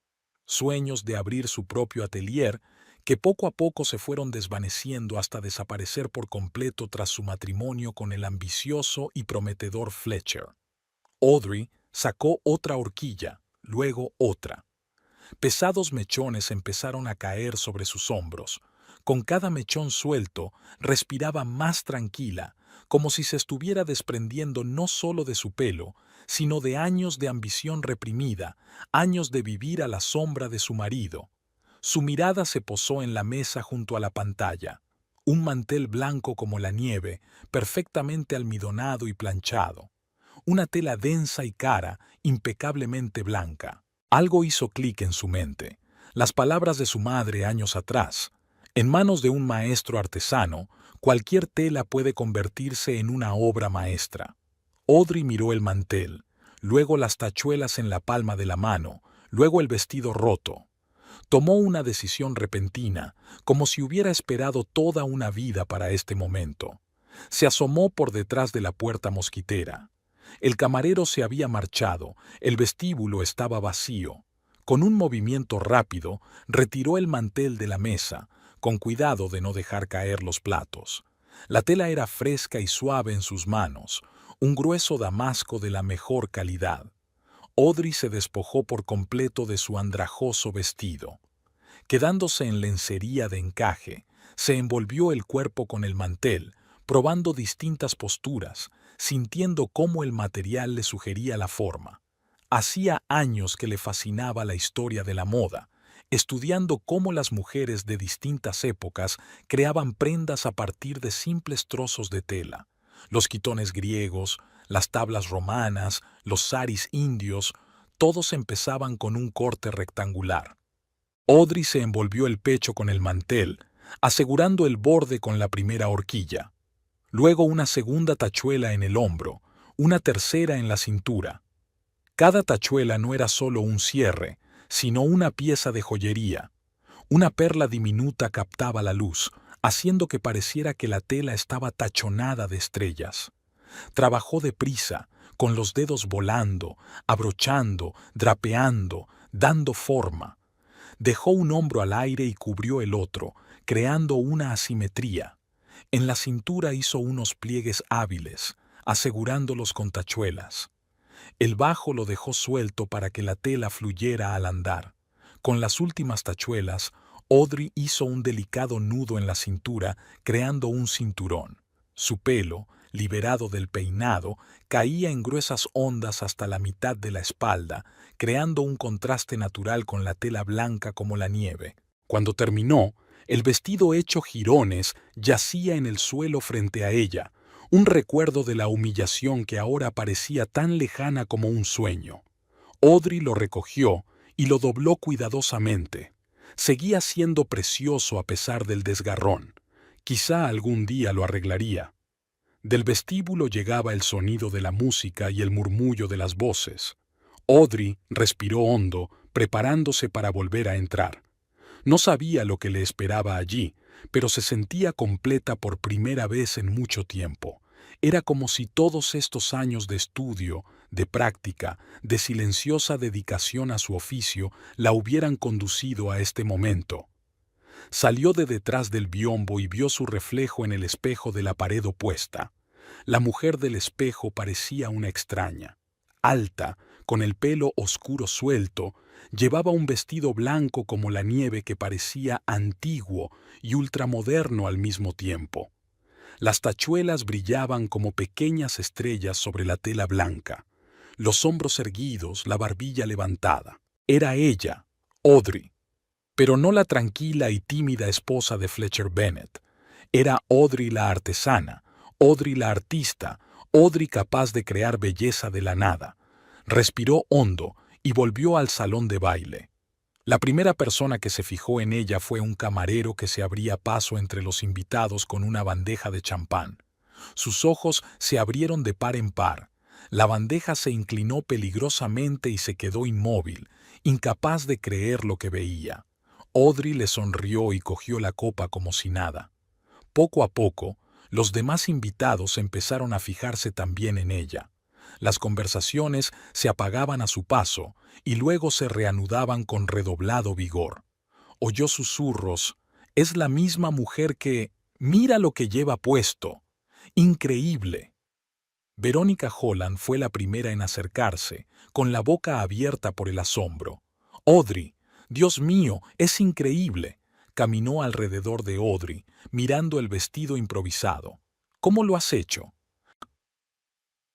sueños de abrir su propio atelier que poco a poco se fueron desvaneciendo hasta desaparecer por completo tras su matrimonio con el ambicioso y prometedor Fletcher. Audrey sacó otra horquilla, luego otra. Pesados mechones empezaron a caer sobre sus hombros, Con cada mechón suelto, respiraba más tranquila, como si se estuviera desprendiendo no solo de su pelo, sino de años de ambición reprimida, años de vivir a la sombra de su marido. Su mirada se posó en la mesa junto a la pantalla. Un mantel blanco como la nieve, perfectamente almidonado y planchado. Una tela densa y cara, impecablemente blanca. Algo hizo clic en su mente. Las palabras de su madre años atrás. En manos de un maestro artesano, cualquier tela puede convertirse en una obra maestra. Audrey miró el mantel, luego las tachuelas en la palma de la mano, luego el vestido roto. Tomó una decisión repentina, como si hubiera esperado toda una vida para este momento. Se asomó por detrás de la puerta mosquitera. El camarero se había marchado, el vestíbulo estaba vacío. Con un movimiento rápido, retiró el mantel de la mesa, con cuidado de no dejar caer los platos. La tela era fresca y suave en sus manos, un grueso damasco de la mejor calidad. Audrey se despojó por completo de su andrajoso vestido. Quedándose en lencería de encaje, se envolvió el cuerpo con el mantel, probando distintas posturas, sintiendo cómo el material le sugería la forma. Hacía años que le fascinaba la historia de la moda, estudiando cómo las mujeres de distintas épocas creaban prendas a partir de simples trozos de tela. Los quitones griegos, las tablas romanas, los saris indios, todos empezaban con un corte rectangular. Audrey se envolvió el pecho con el mantel, asegurando el borde con la primera horquilla. Luego una segunda tachuela en el hombro, una tercera en la cintura. Cada tachuela no era solo un cierre, sino una pieza de joyería. Una perla diminuta captaba la luz, haciendo que pareciera que la tela estaba tachonada de estrellas. Trabajó deprisa, con los dedos volando, abrochando, drapeando, dando forma. Dejó un hombro al aire y cubrió el otro, creando una asimetría. En la cintura hizo unos pliegues hábiles, asegurándolos con tachuelas. El bajo lo dejó suelto para que la tela fluyera al andar. Con las últimas tachuelas, Audrey hizo un delicado nudo en la cintura, creando un cinturón. Su pelo, liberado del peinado, caía en gruesas ondas hasta la mitad de la espalda, creando un contraste natural con la tela blanca como la nieve. Cuando terminó, el vestido hecho jirones yacía en el suelo frente a ella, un recuerdo de la humillación que ahora parecía tan lejana como un sueño. Audrey lo recogió y lo dobló cuidadosamente. Seguía siendo precioso a pesar del desgarrón. Quizá algún día lo arreglaría. Del vestíbulo llegaba el sonido de la música y el murmullo de las voces. Audrey respiró hondo, preparándose para volver a entrar. No sabía lo que le esperaba allí, pero se sentía completa por primera vez en mucho tiempo. Era como si todos estos años de estudio, de práctica, de silenciosa dedicación a su oficio, la hubieran conducido a este momento. Salió de detrás del biombo y vio su reflejo en el espejo de la pared opuesta. La mujer del espejo parecía una extraña. Alta, con el pelo oscuro suelto, llevaba un vestido blanco como la nieve que parecía antiguo y ultramoderno al mismo tiempo. Las tachuelas brillaban como pequeñas estrellas sobre la tela blanca, los hombros erguidos, la barbilla levantada. Era ella, Audrey, pero no la tranquila y tímida esposa de Fletcher Bennett. Era Audrey la artesana, Audrey la artista, Audrey capaz de crear belleza de la nada. Respiró hondo y volvió al salón de baile. La primera persona que se fijó en ella fue un camarero que se abría paso entre los invitados con una bandeja de champán. Sus ojos se abrieron de par en par. La bandeja se inclinó peligrosamente y se quedó inmóvil, incapaz de creer lo que veía. Audrey le sonrió y cogió la copa como si nada. Poco a poco, los demás invitados empezaron a fijarse también en ella. Las conversaciones se apagaban a su paso y luego se reanudaban con redoblado vigor. Oyó susurros. Es la misma mujer que... ¡Mira lo que lleva puesto! ¡Increíble! Verónica Holland fue la primera en acercarse, con la boca abierta por el asombro. Audrey, Dios mío, es increíble. caminó alrededor de Audrey, mirando el vestido improvisado. ¿Cómo lo has hecho?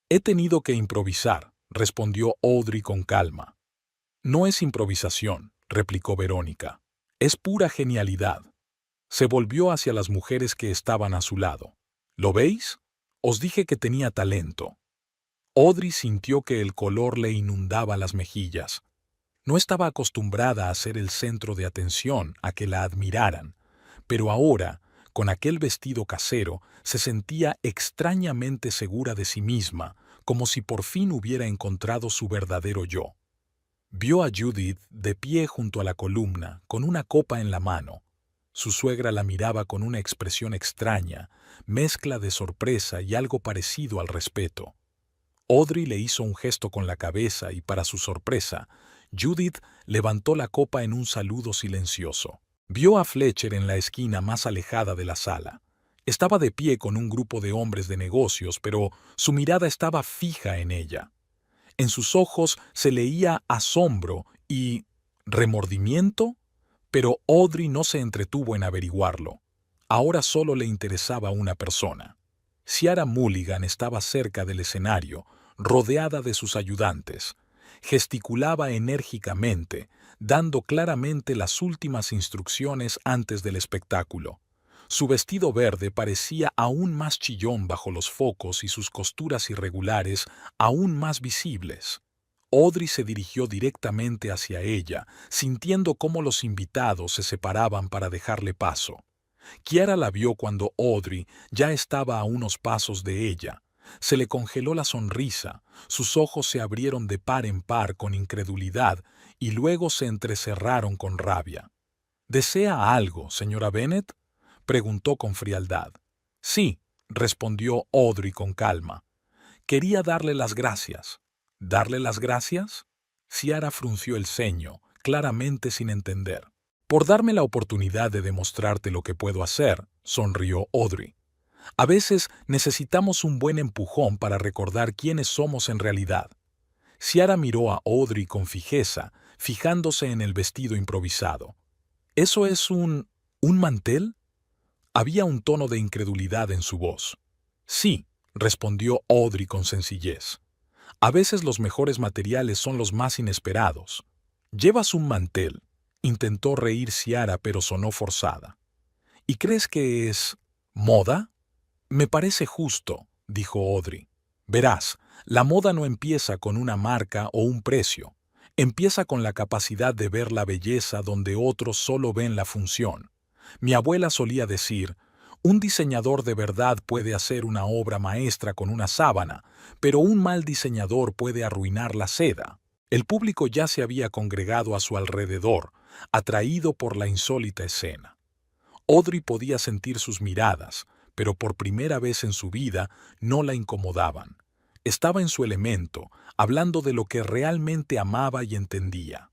He tenido que improvisar, respondió Audrey con calma. No es improvisación, replicó Verónica. Es pura genialidad. Se volvió hacia las mujeres que estaban a su lado. ¿Lo veis? Os dije que tenía talento. Audrey sintió que el color le inundaba las mejillas. No estaba acostumbrada a ser el centro de atención, a que la admiraran, pero ahora, con aquel vestido casero, se sentía extrañamente segura de sí misma, como si por fin hubiera encontrado su verdadero yo. Vio a Judith de pie junto a la columna, con una copa en la mano. Su suegra la miraba con una expresión extraña, mezcla de sorpresa y algo parecido al respeto. Audrey le hizo un gesto con la cabeza y, para su sorpresa, Judith levantó la copa en un saludo silencioso. Vio a Fletcher en la esquina más alejada de la sala. Estaba de pie con un grupo de hombres de negocios, pero su mirada estaba fija en ella. En sus ojos se leía asombro y remordimiento, pero Audrey no se entretuvo en averiguarlo. Ahora solo le interesaba una persona. Ciara Mulligan estaba cerca del escenario, rodeada de sus ayudantes. Gesticulaba enérgicamente, dando claramente las últimas instrucciones antes del espectáculo. Su vestido verde parecía aún más chillón bajo los focos y sus costuras irregulares aún más visibles. Audrey se dirigió directamente hacia ella, sintiendo cómo los invitados se separaban para dejarle paso. Kiara la vio cuando Audrey ya estaba a unos pasos de ella. Se le congeló la sonrisa, sus ojos se abrieron de par en par con incredulidad y luego se entrecerraron con rabia. ¿Desea algo, señora Bennet?, preguntó con frialdad. Sí, respondió Audrey con calma. Quería darle las gracias. ¿Darle las gracias? Ciara frunció el ceño, claramente sin entender. Por darme la oportunidad de demostrarte lo que puedo hacer, sonrió Audrey. A veces necesitamos un buen empujón para recordar quiénes somos en realidad. Ciara miró a Audrey con fijeza, fijándose en el vestido improvisado. ¿Eso es un mantel? Había un tono de incredulidad en su voz. Sí, respondió Audrey con sencillez. A veces los mejores materiales son los más inesperados. ¿Llevas un mantel? Intentó reír Ciara, pero sonó forzada. ¿Y crees que es moda? Me parece justo, dijo Audrey. Verás, la moda no empieza con una marca o un precio. Empieza con la capacidad de ver la belleza donde otros solo ven la función. Mi abuela solía decir, un diseñador de verdad puede hacer una obra maestra con una sábana, pero un mal diseñador puede arruinar la seda. El público ya se había congregado a su alrededor, atraído por la insólita escena. Audrey podía sentir sus miradas, pero por primera vez en su vida no la incomodaban. Estaba en su elemento, hablando de lo que realmente amaba y entendía.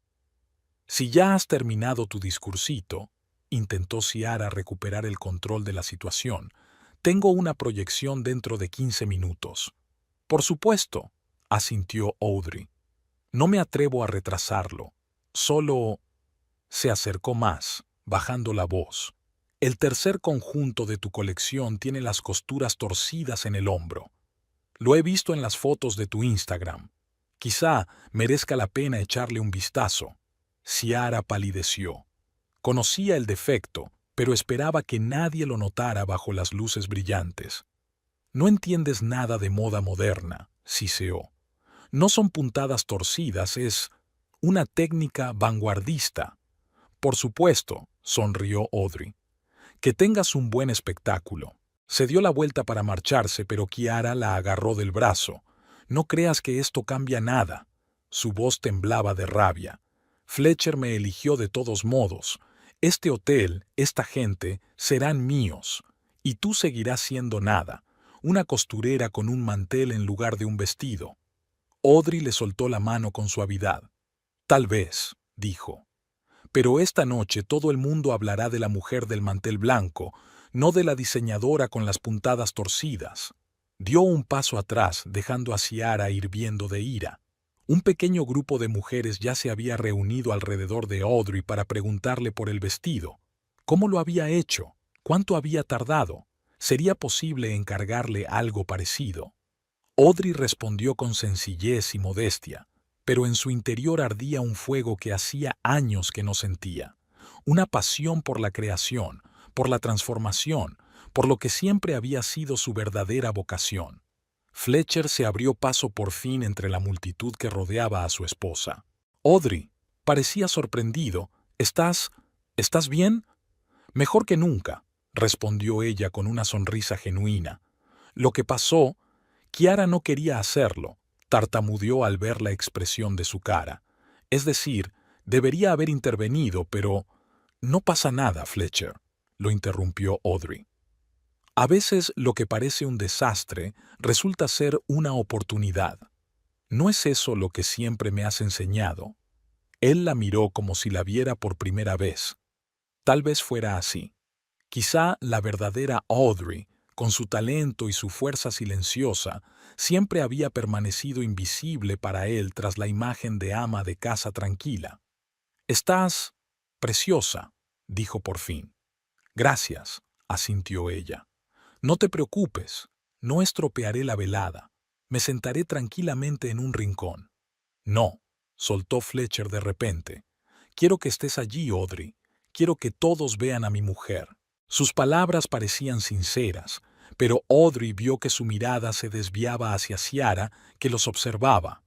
Si ya has terminado tu discursito, intentó Ciara recuperar el control de la situación, tengo una proyección dentro de 15 minutos. Por supuesto, asintió Audrey. No me atrevo a retrasarlo. Solo... Se acercó más, bajando la voz. El tercer conjunto de tu colección tiene las costuras torcidas en el hombro. Lo he visto en las fotos de tu Instagram. Quizá merezca la pena echarle un vistazo. Ciara palideció. Conocía el defecto, pero esperaba que nadie lo notara bajo las luces brillantes. No entiendes nada de moda moderna, siseó. No son puntadas torcidas, es una técnica vanguardista. Por supuesto, sonrió Audrey. Que tengas un buen espectáculo. Se dio la vuelta para marcharse, pero Kiara la agarró del brazo. No creas que esto cambia nada. Su voz temblaba de rabia. Fletcher me eligió de todos modos. Este hotel, esta gente, serán míos. Y tú seguirás siendo nada. Una costurera con un mantel en lugar de un vestido. Audrey le soltó la mano con suavidad. Tal vez, dijo. Pero esta noche todo el mundo hablará de la mujer del mantel blanco, no de la diseñadora con las puntadas torcidas. Dio un paso atrás, dejando a Ciara hirviendo de ira. Un pequeño grupo de mujeres ya se había reunido alrededor de Audrey para preguntarle por el vestido. ¿Cómo lo había hecho? ¿Cuánto había tardado? ¿Sería posible encargarle algo parecido? Audrey respondió con sencillez y modestia, pero en su interior ardía un fuego que hacía años que no sentía, una pasión por la creación, por la transformación, por lo que siempre había sido su verdadera vocación. Fletcher se abrió paso por fin entre la multitud que rodeaba a su esposa. Audrey, parecía sorprendido. ¿Estás bien? Mejor que nunca, respondió ella con una sonrisa genuina. Lo que pasó, Kiara no quería hacerlo, tartamudeó al ver la expresión de su cara. Es decir, debería haber intervenido, pero... No pasa nada, Fletcher, lo interrumpió Audrey. A veces lo que parece un desastre resulta ser una oportunidad. ¿No es eso lo que siempre me has enseñado? Él la miró como si la viera por primera vez. Tal vez fuera así. Quizá la verdadera Audrey, con su talento y su fuerza silenciosa, siempre había permanecido invisible para él tras la imagen de ama de casa tranquila. «Estás preciosa», dijo por fin. «Gracias», asintió ella. «No te preocupes, no estropearé la velada. Me sentaré tranquilamente en un rincón». «No», soltó Fletcher de repente. «Quiero que estés allí, Audrey. Quiero que todos vean a mi mujer». Sus palabras parecían sinceras, pero Audrey vio que su mirada se desviaba hacia Ciara, que los observaba.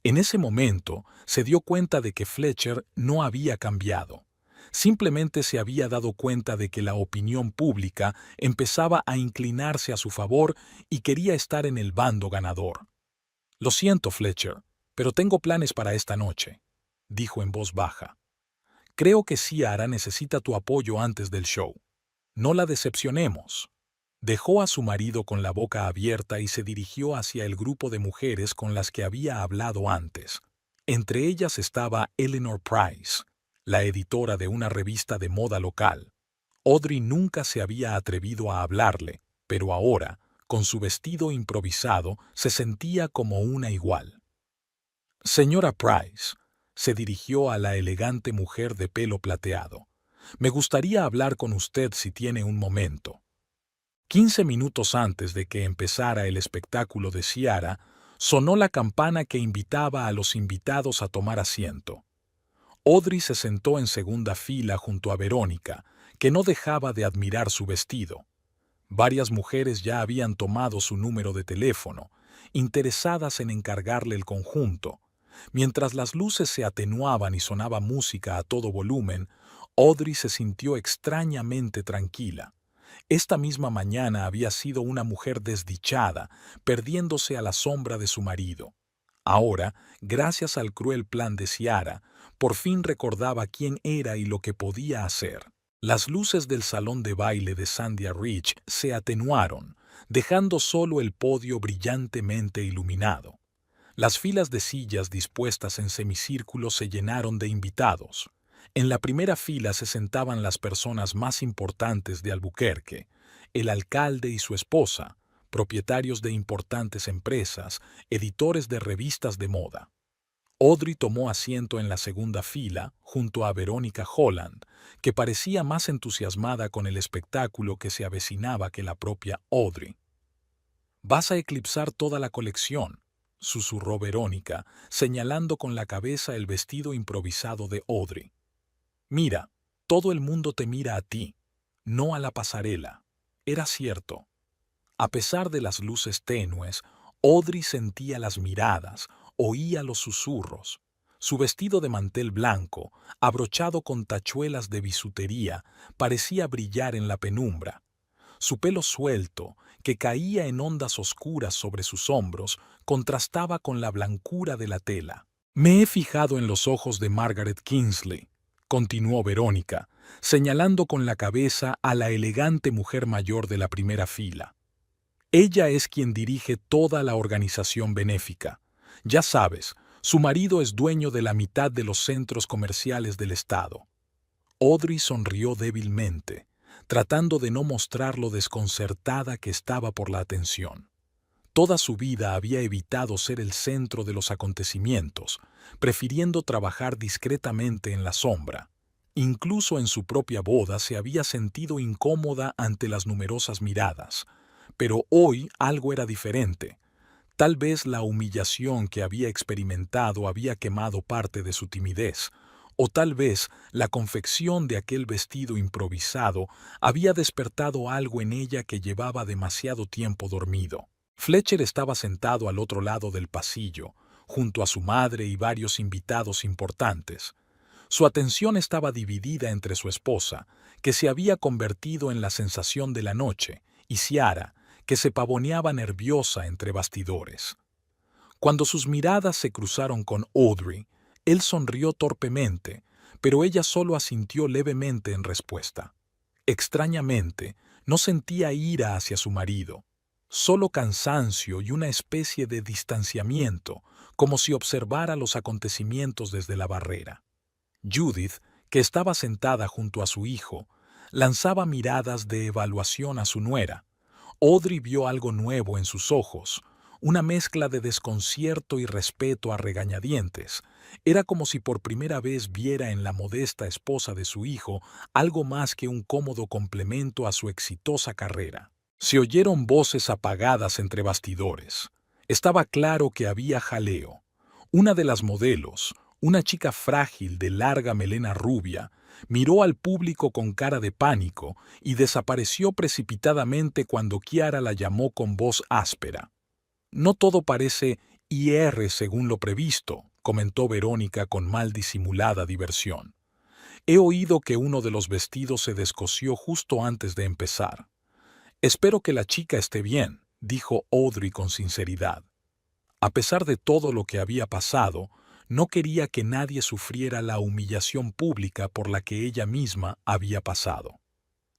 En ese momento se dio cuenta de que Fletcher no había cambiado. Simplemente se había dado cuenta de que la opinión pública empezaba a inclinarse a su favor y quería estar en el bando ganador. «Lo siento, Fletcher, pero tengo planes para esta noche», dijo en voz baja. «Creo que Ciara necesita tu apoyo antes del show. No la decepcionemos». Dejó a su marido con la boca abierta y se dirigió hacia el grupo de mujeres con las que había hablado antes. Entre ellas estaba Eleanor Price, la editora de una revista de moda local. Audrey nunca se había atrevido a hablarle, pero ahora, con su vestido improvisado, se sentía como una igual. «Señora Price», se dirigió a la elegante mujer de pelo plateado, «me gustaría hablar con usted si tiene un momento». 15 minutos antes de que empezara el espectáculo de Ciara, sonó la campana que invitaba a los invitados a tomar asiento. Audrey se sentó en segunda fila junto a Verónica, que no dejaba de admirar su vestido. Varias mujeres ya habían tomado su número de teléfono, interesadas en encargarle el conjunto. Mientras las luces se atenuaban y sonaba música a todo volumen, Audrey se sintió extrañamente tranquila. Esta misma mañana había sido una mujer desdichada, perdiéndose a la sombra de su marido. Ahora, gracias al cruel plan de Ciara, por fin recordaba quién era y lo que podía hacer. Las luces del salón de baile de Sandia Ridge se atenuaron, dejando solo el podio brillantemente iluminado. Las filas de sillas dispuestas en semicírculo se llenaron de invitados. En la primera fila se sentaban las personas más importantes de Albuquerque, el alcalde y su esposa, propietarios de importantes empresas, editores de revistas de moda. Audrey tomó asiento en la segunda fila, junto a Verónica Holland, que parecía más entusiasmada con el espectáculo que se avecinaba que la propia Audrey. «Vas a eclipsar toda la colección», susurró Verónica, señalando con la cabeza el vestido improvisado de Audrey. «Mira, todo el mundo te mira a ti, no a la pasarela». Era cierto. A pesar de las luces tenues, Audrey sentía las miradas, oía los susurros. Su vestido de mantel blanco, abrochado con tachuelas de bisutería, parecía brillar en la penumbra. Su pelo suelto, que caía en ondas oscuras sobre sus hombros, contrastaba con la blancura de la tela. «Me he fijado en los ojos de Margaret Kingsley», continuó Verónica, señalando con la cabeza a la elegante mujer mayor de la primera fila. «Ella es quien dirige toda la organización benéfica. Ya sabes, su marido es dueño de la mitad de los centros comerciales del estado». Audrey sonrió débilmente, tratando de no mostrar lo desconcertada que estaba por la atención. Toda su vida había evitado ser el centro de los acontecimientos, prefiriendo trabajar discretamente en la sombra. Incluso en su propia boda se había sentido incómoda ante las numerosas miradas, pero hoy algo era diferente. Tal vez la humillación que había experimentado había quemado parte de su timidez, o tal vez la confección de aquel vestido improvisado había despertado algo en ella que llevaba demasiado tiempo dormido. Fletcher estaba sentado al otro lado del pasillo, junto a su madre y varios invitados importantes. Su atención estaba dividida entre su esposa, que se había convertido en la sensación de la noche, y Ciara, que se pavoneaba nerviosa entre bastidores. Cuando sus miradas se cruzaron con Audrey, él sonrió torpemente, pero ella solo asintió levemente en respuesta. Extrañamente, no sentía ira hacia su marido, solo cansancio y una especie de distanciamiento, como si observara los acontecimientos desde la barrera. Judith, que estaba sentada junto a su hijo, lanzaba miradas de evaluación a su nuera. Audrey vio algo nuevo en sus ojos, una mezcla de desconcierto y respeto a regañadientes. Era como si por primera vez viera en la modesta esposa de su hijo algo más que un cómodo complemento a su exitosa carrera. Se oyeron voces apagadas entre bastidores. Estaba claro que había jaleo. Una de las modelos, una chica frágil de larga melena rubia, miró al público con cara de pánico y desapareció precipitadamente cuando Kiara la llamó con voz áspera. «No todo parece IR según lo previsto», comentó Verónica con mal disimulada diversión. «He oído que uno de los vestidos se descosió justo antes de empezar». «Espero que la chica esté bien», dijo Audrey con sinceridad. A pesar de todo lo que había pasado, no quería que nadie sufriera la humillación pública por la que ella misma había pasado.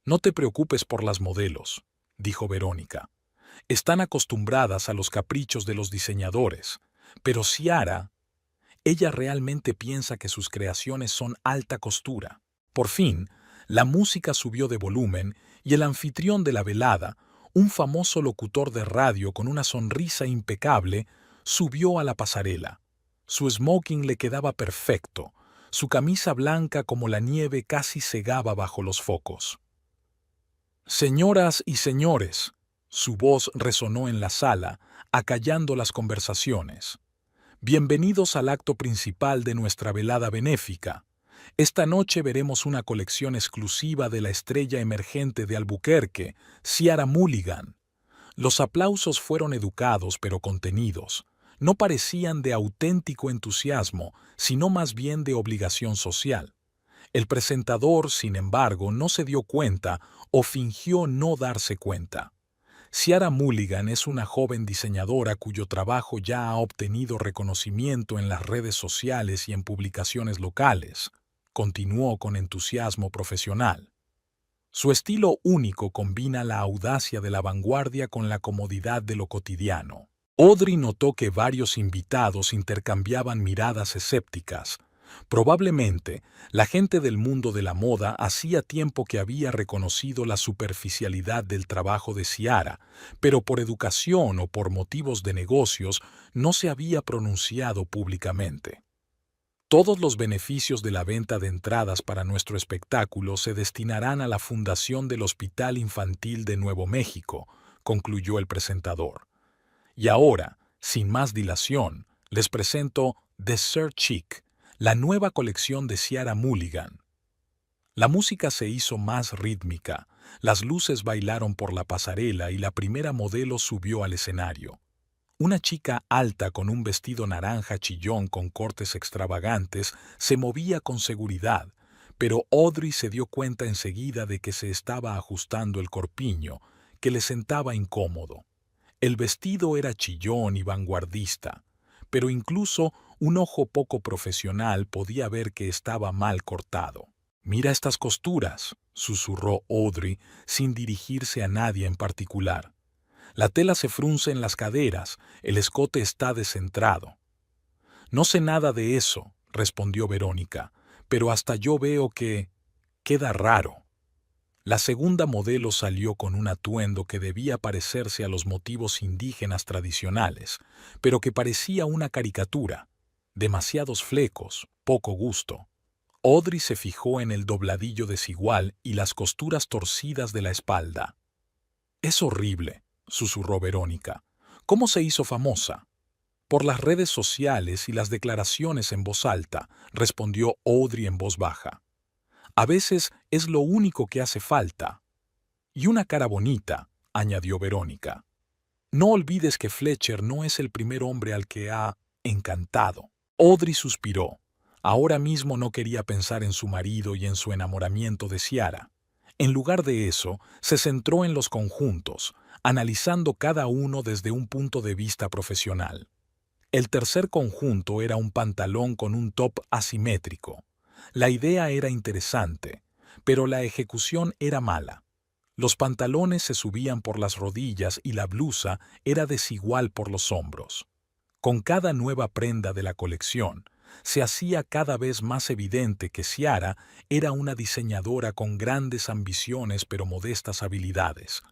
«No te preocupes por las modelos», dijo Verónica. «Están acostumbradas a los caprichos de los diseñadores, pero Ciara, ella realmente piensa que sus creaciones son alta costura». Por fin, la música subió de volumen y el anfitrión de la velada, un famoso locutor de radio con una sonrisa impecable, subió a la pasarela. Su smoking le quedaba perfecto, su camisa blanca como la nieve casi cegaba bajo los focos. «Señoras y señores», su voz resonó en la sala, acallando las conversaciones. «Bienvenidos al acto principal de nuestra velada benéfica. Esta noche veremos una colección exclusiva de la estrella emergente de Albuquerque, Ciara Mulligan». Los aplausos fueron educados pero contenidos. No parecían de auténtico entusiasmo, sino más bien de obligación social. El presentador, sin embargo, no se dio cuenta o fingió no darse cuenta. Ciara Mulligan es una joven diseñadora cuyo trabajo ya ha obtenido reconocimiento en las redes sociales y en publicaciones locales. Continuó con entusiasmo profesional. Su estilo único combina la audacia de la vanguardia con la comodidad de lo cotidiano. Audrey notó que varios invitados intercambiaban miradas escépticas. Probablemente, la gente del mundo de la moda hacía tiempo que había reconocido la superficialidad del trabajo de Ciara, pero por educación o por motivos de negocios no se había pronunciado públicamente. «Todos los beneficios de la venta de entradas para nuestro espectáculo se destinarán a la Fundación del Hospital Infantil de Nuevo México», concluyó el presentador. «Y ahora, sin más dilación, les presento Dessert Chic, la nueva colección de Ciara Mulligan». La música se hizo más rítmica, las luces bailaron por la pasarela y la primera modelo subió al escenario. Una chica alta con un vestido naranja chillón con cortes extravagantes se movía con seguridad, pero Audrey se dio cuenta enseguida de que se estaba ajustando el corpiño, que le sentaba incómodo. El vestido era chillón y vanguardista, pero incluso un ojo poco profesional podía ver que estaba mal cortado. «Mira estas costuras», susurró Audrey sin dirigirse a nadie en particular. «La tela se frunce en las caderas, el escote está descentrado». «No sé nada de eso», respondió Verónica, «pero hasta yo veo que queda raro». La segunda modelo salió con un atuendo que debía parecerse a los motivos indígenas tradicionales, pero que parecía una caricatura. Demasiados flecos, poco gusto. Audrey se fijó en el dobladillo desigual y las costuras torcidas de la espalda. «Es horrible», susurró Verónica. «¿Cómo se hizo famosa?» «Por las redes sociales y las declaraciones en voz alta», respondió Audrey en voz baja. «A veces es lo único que hace falta». «Y una cara bonita», añadió Verónica. «No olvides que Fletcher no es el primer hombre al que ha encantado». Audrey suspiró. Ahora mismo no quería pensar en su marido y en su enamoramiento de Ciara. En lugar de eso, se centró en los conjuntos, analizando cada uno desde un punto de vista profesional. El tercer conjunto era un pantalón con un top asimétrico. La idea era interesante, pero la ejecución era mala. Los pantalones se subían por las rodillas y la blusa era desigual por los hombros. Con cada nueva prenda de la colección, se hacía cada vez más evidente que Ciara era una diseñadora con grandes ambiciones pero modestas habilidades.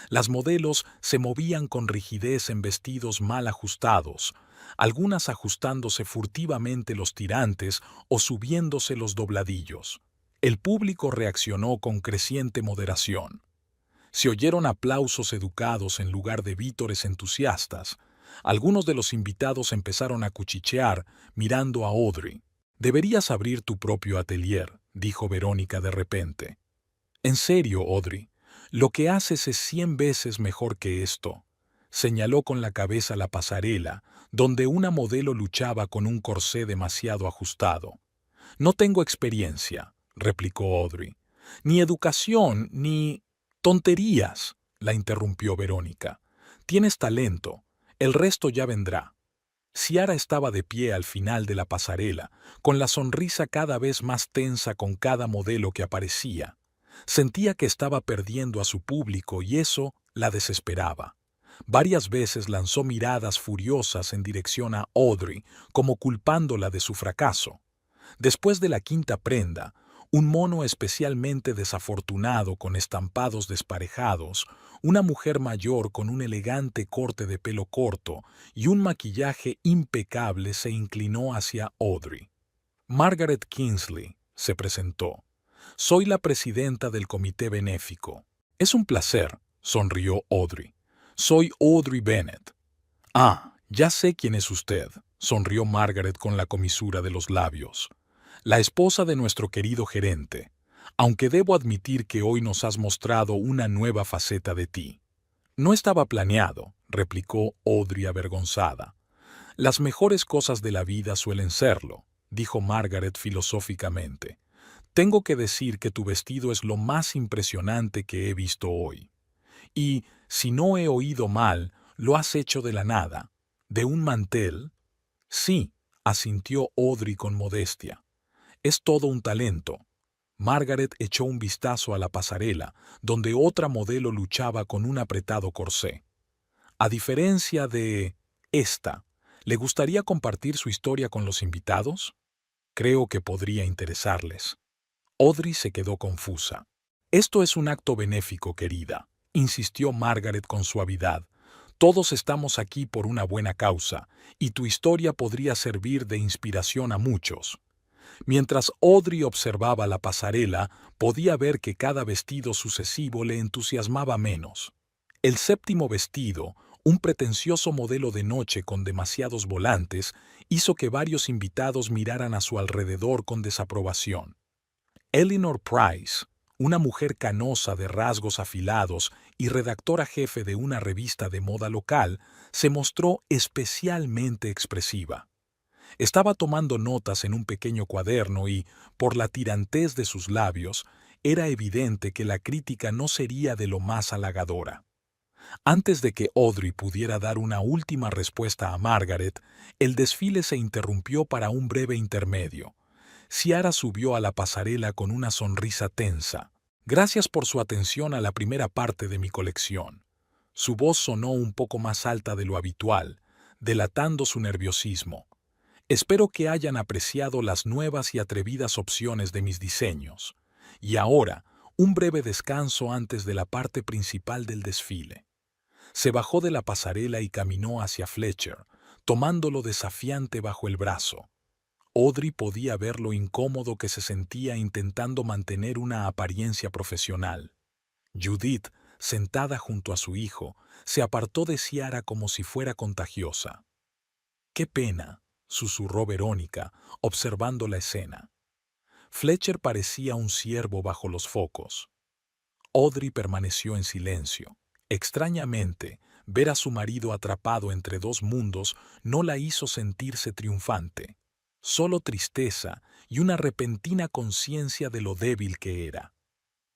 Las modelos se movían con rigidez en vestidos mal ajustados, algunas ajustándose furtivamente los tirantes o subiéndose los dobladillos. El público reaccionó con creciente moderación. Se oyeron aplausos educados en lugar de vítores entusiastas. Algunos de los invitados empezaron a cuchichear, mirando a Audrey. «Deberías abrir tu propio atelier», dijo Verónica de repente. «En serio, Audrey, lo que haces es 100 veces mejor que esto», señaló con la cabeza la pasarela, donde una modelo luchaba con un corsé demasiado ajustado. «No tengo experiencia», replicó Audrey. «Ni educación, ni...» «Tonterías», la interrumpió Verónica. «Tienes talento. El resto ya vendrá». Ciara estaba de pie al final de la pasarela, con la sonrisa cada vez más tensa con cada modelo que aparecía. Sentía que estaba perdiendo a su público y eso la desesperaba. Varias veces lanzó miradas furiosas en dirección a Audrey, como culpándola de su fracaso. Después de la quinta prenda, un mono especialmente desafortunado con estampados desparejados, una mujer mayor con un elegante corte de pelo corto y un maquillaje impecable se inclinó hacia Audrey. «Margaret Kingsley», se presentó. «Soy la presidenta del comité benéfico». «Es un placer», sonrió Audrey. «Soy Audrey Bennett». «Ah, ya sé quién es usted», sonrió Margaret con la comisura de los labios. «La esposa de nuestro querido gerente, aunque debo admitir que hoy nos has mostrado una nueva faceta de ti». «No estaba planeado», replicó Audrey avergonzada. «Las mejores cosas de la vida suelen serlo», dijo Margaret filosóficamente. «Tengo que decir que tu vestido es lo más impresionante que he visto hoy. Y, si no he oído mal, lo has hecho de la nada. ¿De un mantel?» «Sí», asintió Audrey con modestia. «Es todo un talento». Margaret echó un vistazo a la pasarela, donde otra modelo luchaba con un apretado corsé. «A diferencia de esta, ¿le gustaría compartir su historia con los invitados? Creo que podría interesarles». Audrey se quedó confusa. «Esto es un acto benéfico, querida», insistió Margaret con suavidad. «Todos estamos aquí por una buena causa, y tu historia podría servir de inspiración a muchos». Mientras Audrey observaba la pasarela, podía ver que cada vestido sucesivo le entusiasmaba menos. El séptimo vestido, un pretencioso modelo de noche con demasiados volantes, hizo que varios invitados miraran a su alrededor con desaprobación. Eleanor Price, una mujer canosa de rasgos afilados y redactora jefe de una revista de moda local, se mostró especialmente expresiva. Estaba tomando notas en un pequeño cuaderno y, por la tirantez de sus labios, era evidente que la crítica no sería de lo más halagadora. Antes de que Audrey pudiera dar una última respuesta a Margaret, el desfile se interrumpió para un breve intermedio. Ciara subió a la pasarela con una sonrisa tensa. «Gracias por su atención a la primera parte de mi colección». Su voz sonó un poco más alta de lo habitual, delatando su nerviosismo. «Espero que hayan apreciado las nuevas y atrevidas opciones de mis diseños. Y ahora, un breve descanso antes de la parte principal del desfile». Se bajó de la pasarela y caminó hacia Fletcher, tomándolo desafiante bajo el brazo. Audrey podía ver lo incómodo que se sentía intentando mantener una apariencia profesional. Judith, sentada junto a su hijo, se apartó de Ciara como si fuera contagiosa. «Qué pena», susurró Verónica, observando la escena. Fletcher parecía un ciervo bajo los focos. Audrey permaneció en silencio. Extrañamente, ver a su marido atrapado entre dos mundos no la hizo sentirse triunfante. Solo tristeza y una repentina conciencia de lo débil que era.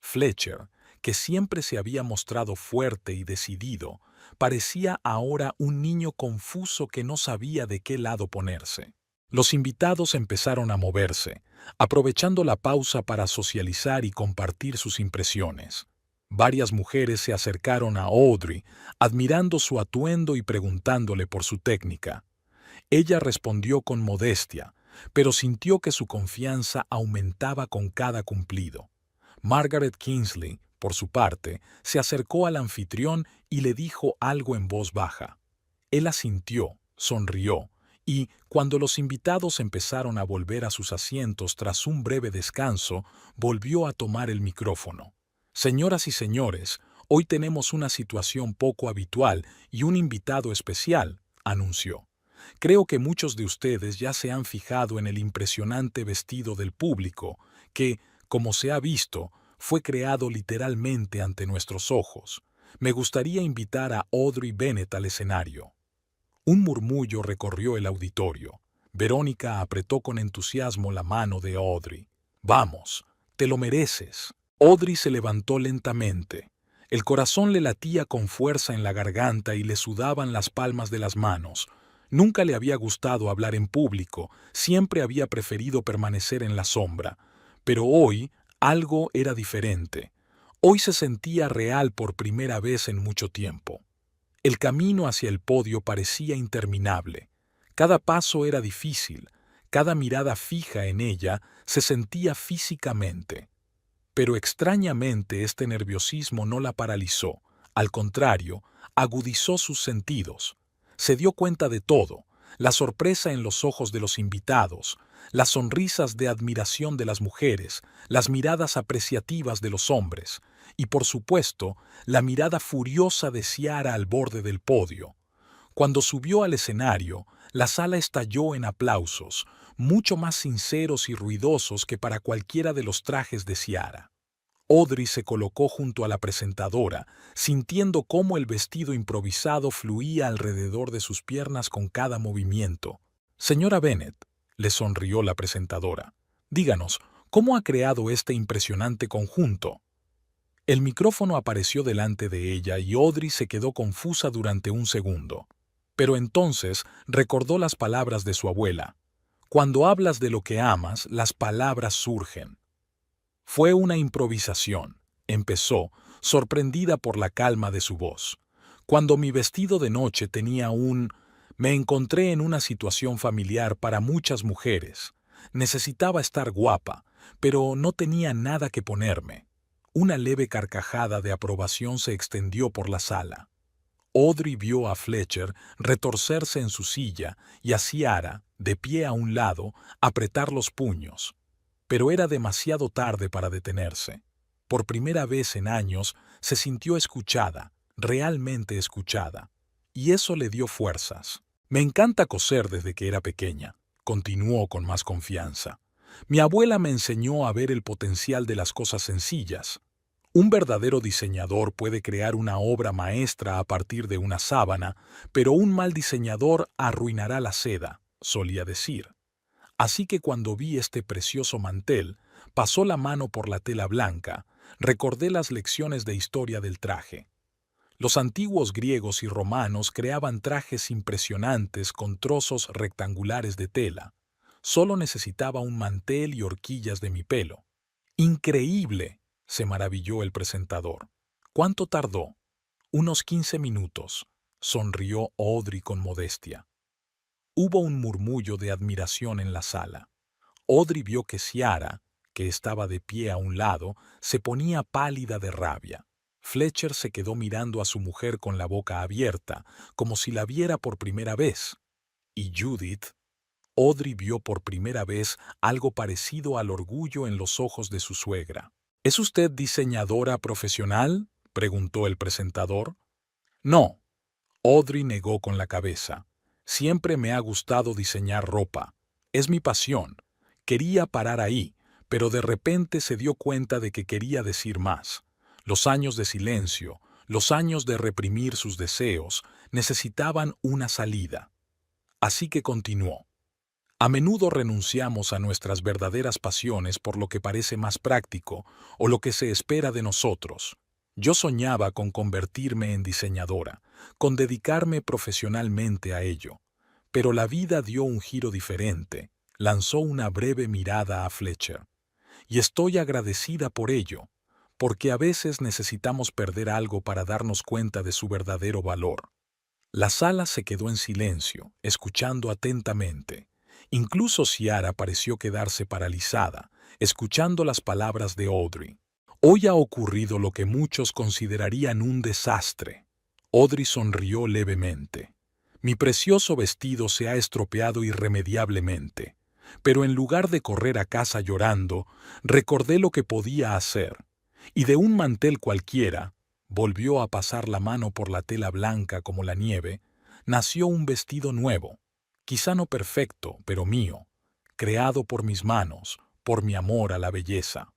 Fletcher, que siempre se había mostrado fuerte y decidido, parecía ahora un niño confuso que no sabía de qué lado ponerse. Los invitados empezaron a moverse, aprovechando la pausa para socializar y compartir sus impresiones. Varias mujeres se acercaron a Audrey, admirando su atuendo y preguntándole por su técnica. Ella respondió con modestia, pero sintió que su confianza aumentaba con cada cumplido. Margaret Kingsley, por su parte, se acercó al anfitrión y le dijo algo en voz baja. Él asintió, sonrió, y, cuando los invitados empezaron a volver a sus asientos tras un breve descanso, volvió a tomar el micrófono. «Señoras y señores, hoy tenemos una situación poco habitual y un invitado especial», anunció. «Creo que muchos de ustedes ya se han fijado en el impresionante vestido del público, que, como se ha visto, fue creado literalmente ante nuestros ojos. Me gustaría invitar a Audrey Bennett al escenario». Un murmullo recorrió el auditorio. Verónica apretó con entusiasmo la mano de Audrey. «Vamos, te lo mereces». Audrey se levantó lentamente. El corazón le latía con fuerza en la garganta y le sudaban las palmas de las manos. Nunca le había gustado hablar en público, siempre había preferido permanecer en la sombra. Pero hoy algo era diferente. Hoy se sentía real por primera vez en mucho tiempo. El camino hacia el podio parecía interminable. Cada paso era difícil, cada mirada fija en ella se sentía físicamente. Pero extrañamente este nerviosismo no la paralizó, al contrario, agudizó sus sentidos. Se dio cuenta de todo, la sorpresa en los ojos de los invitados, las sonrisas de admiración de las mujeres, las miradas apreciativas de los hombres, y por supuesto, la mirada furiosa de Ciara al borde del podio. Cuando subió al escenario, la sala estalló en aplausos, mucho más sinceros y ruidosos que para cualquiera de los trajes de Ciara. Audrey se colocó junto a la presentadora, sintiendo cómo el vestido improvisado fluía alrededor de sus piernas con cada movimiento. «Señora Bennett», le sonrió la presentadora, «díganos, ¿cómo ha creado este impresionante conjunto?». El micrófono apareció delante de ella y Audrey se quedó confusa durante un segundo. Pero entonces recordó las palabras de su abuela. «Cuando hablas de lo que amas, las palabras surgen». Fue una improvisación, empezó, sorprendida por la calma de su voz. «Cuando mi vestido de noche tenía Me encontré en una situación familiar para muchas mujeres. Necesitaba estar guapa, pero no tenía nada que ponerme». Una leve carcajada de aprobación se extendió por la sala. Audrey vio a Fletcher retorcerse en su silla y a Ciara, de pie a un lado, apretar los puños. Pero era demasiado tarde para detenerse. Por primera vez en años se sintió escuchada, realmente escuchada. Y eso le dio fuerzas. «Me encanta coser desde que era pequeña», continuó con más confianza. «Mi abuela me enseñó a ver el potencial de las cosas sencillas. Un verdadero diseñador puede crear una obra maestra a partir de una sábana, pero un mal diseñador arruinará la seda», solía decir. Así que cuando vi este precioso mantel, pasó la mano por la tela blanca, recordé las lecciones de historia del traje. Los antiguos griegos y romanos creaban trajes impresionantes con trozos rectangulares de tela. Solo necesitaba un mantel y horquillas de mi pelo. «¡Increíble!», se maravilló el presentador. «¿Cuánto tardó?». «Unos 15 minutos», sonrió Audrey con modestia. Hubo un murmullo de admiración en la sala. Audrey vio que Ciara, que estaba de pie a un lado, se ponía pálida de rabia. Fletcher se quedó mirando a su mujer con la boca abierta, como si la viera por primera vez. Y Judith, Audrey vio por primera vez algo parecido al orgullo en los ojos de su suegra. ¿Es usted diseñadora profesional?, preguntó el presentador. No, Audrey negó con la cabeza. Siempre me ha gustado diseñar ropa. Es mi pasión. Quería parar ahí, pero de repente se dio cuenta de que quería decir más. Los años de silencio, los años de reprimir sus deseos, necesitaban una salida. Así que continuó. A menudo renunciamos a nuestras verdaderas pasiones por lo que parece más práctico o lo que se espera de nosotros. Yo soñaba con convertirme en diseñadora, con dedicarme profesionalmente a ello. Pero la vida dio un giro diferente, lanzó una breve mirada a Fletcher. Y estoy agradecida por ello, porque a veces necesitamos perder algo para darnos cuenta de su verdadero valor. La sala se quedó en silencio, escuchando atentamente. Incluso Ciara pareció quedarse paralizada, escuchando las palabras de Audrey. Hoy ha ocurrido lo que muchos considerarían un desastre. Audrey sonrió levemente. Mi precioso vestido se ha estropeado irremediablemente, pero en lugar de correr a casa llorando, recordé lo que podía hacer, y de un mantel cualquiera, volvió a pasar la mano por la tela blanca como la nieve, nació un vestido nuevo, quizá no perfecto, pero mío, creado por mis manos, por mi amor a la belleza.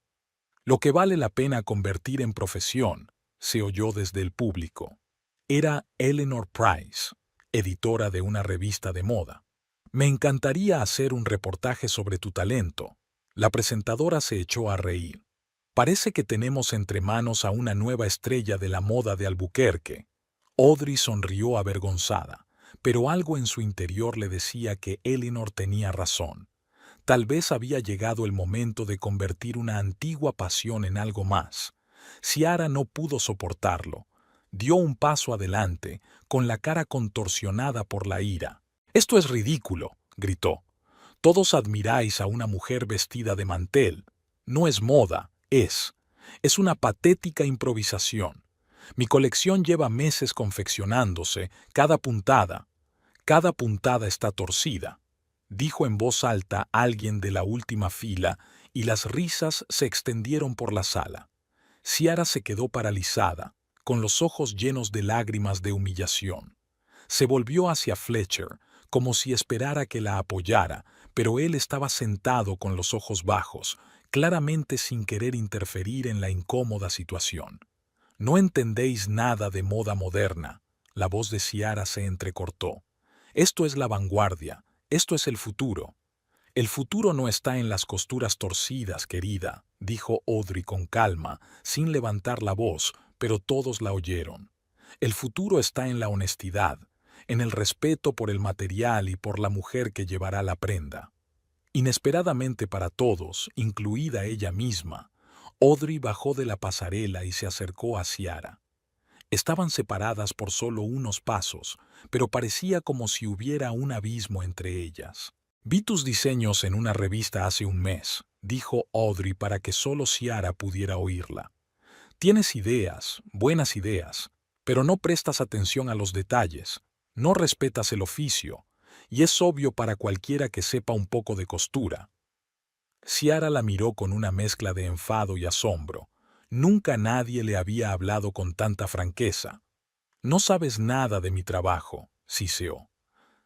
Lo que vale la pena convertir en profesión, se oyó desde el público. Era Eleanor Price, editora de una revista de moda. Me encantaría hacer un reportaje sobre tu talento. La presentadora se echó a reír. Parece que tenemos entre manos a una nueva estrella de la moda de Albuquerque. Audrey sonrió avergonzada, pero algo en su interior le decía que Eleanor tenía razón. Tal vez había llegado el momento de convertir una antigua pasión en algo más. Ciara no pudo soportarlo. Dio un paso adelante, con la cara contorsionada por la ira. «Esto es ridículo», gritó. «Todos admiráis a una mujer vestida de mantel. No es moda, es una patética improvisación. Mi colección lleva meses confeccionándose, cada puntada está torcida», dijo en voz alta alguien de la última fila, y las risas se extendieron por la sala. Ciara se quedó paralizada, con los ojos llenos de lágrimas de humillación. Se volvió hacia Fletcher, como si esperara que la apoyara, pero él estaba sentado con los ojos bajos, claramente sin querer interferir en la incómoda situación. «No entendéis nada de moda moderna», la voz de Ciara se entrecortó. «Esto es la vanguardia, esto es el futuro». «El futuro no está en las costuras torcidas, querida», dijo Audrey con calma, sin levantar la voz, pero todos la oyeron. «El futuro está en la honestidad, en el respeto por el material y por la mujer que llevará la prenda». Inesperadamente para todos, incluida ella misma, Audrey bajó de la pasarela y se acercó a Ciara. Estaban separadas por solo unos pasos, pero parecía como si hubiera un abismo entre ellas. «Vi tus diseños en una revista hace un mes», dijo Audrey para que solo Ciara pudiera oírla. «Tienes ideas, buenas ideas, pero no prestas atención a los detalles, no respetas el oficio, y es obvio para cualquiera que sepa un poco de costura». Ciara la miró con una mezcla de enfado y asombro. Nunca nadie le había hablado con tanta franqueza. «No sabes nada de mi trabajo», siseó.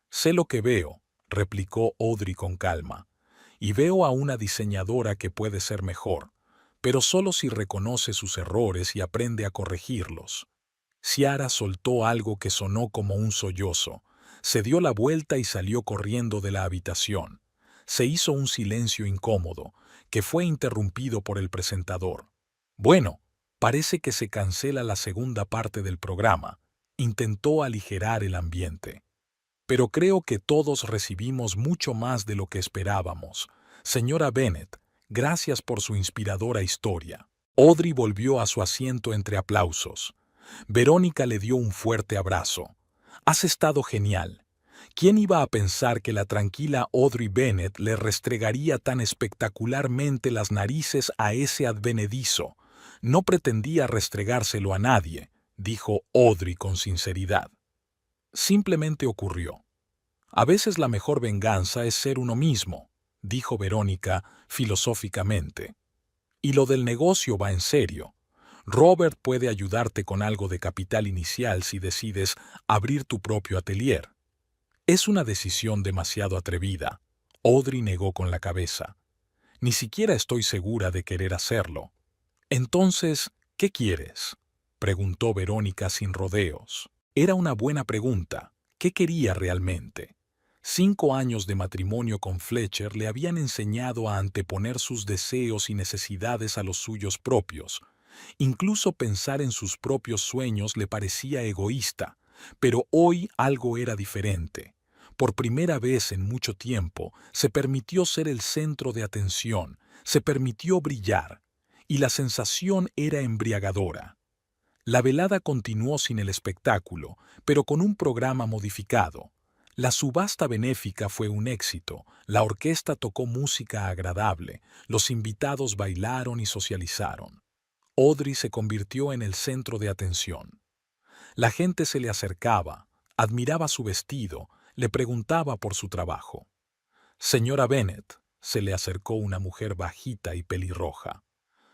«Sé lo que veo», replicó Audrey con calma, «y veo a una diseñadora que puede ser mejor, pero solo si reconoce sus errores y aprende a corregirlos». Ciara soltó algo que sonó como un sollozo, se dio la vuelta y salió corriendo de la habitación. Se hizo un silencio incómodo, que fue interrumpido por el presentador. «Bueno, parece que se cancela la segunda parte del programa», intentó aligerar el ambiente. «Pero creo que todos recibimos mucho más de lo que esperábamos. Señora Bennet, gracias por su inspiradora historia». Audrey volvió a su asiento entre aplausos. Verónica le dio un fuerte abrazo. «Has estado genial. ¿Quién iba a pensar que la tranquila Audrey Bennet le restregaría tan espectacularmente las narices a ese advenedizo? No pretendía restregárselo a nadie», dijo Audrey con sinceridad. «Simplemente ocurrió». A veces la mejor venganza es ser uno mismo, dijo Verónica filosóficamente. Y lo del negocio va en serio. Robert puede ayudarte con algo de capital inicial si decides abrir tu propio atelier. Es una decisión demasiado atrevida. Audrey negó con la cabeza. Ni siquiera estoy segura de querer hacerlo. Entonces, ¿qué quieres?, preguntó Verónica sin rodeos. Era una buena pregunta. ¿Qué quería realmente? 5 años de matrimonio con Fletcher le habían enseñado a anteponer sus deseos y necesidades a los suyos propios. Incluso pensar en sus propios sueños le parecía egoísta, pero hoy algo era diferente. Por primera vez en mucho tiempo, se permitió ser el centro de atención, se permitió brillar, y la sensación era embriagadora. La velada continuó sin el espectáculo, pero con un programa modificado. La subasta benéfica fue un éxito, la orquesta tocó música agradable, los invitados bailaron y socializaron. Audrey se convirtió en el centro de atención. La gente se le acercaba, admiraba su vestido, le preguntaba por su trabajo. Señora Bennet, se le acercó una mujer bajita y pelirroja.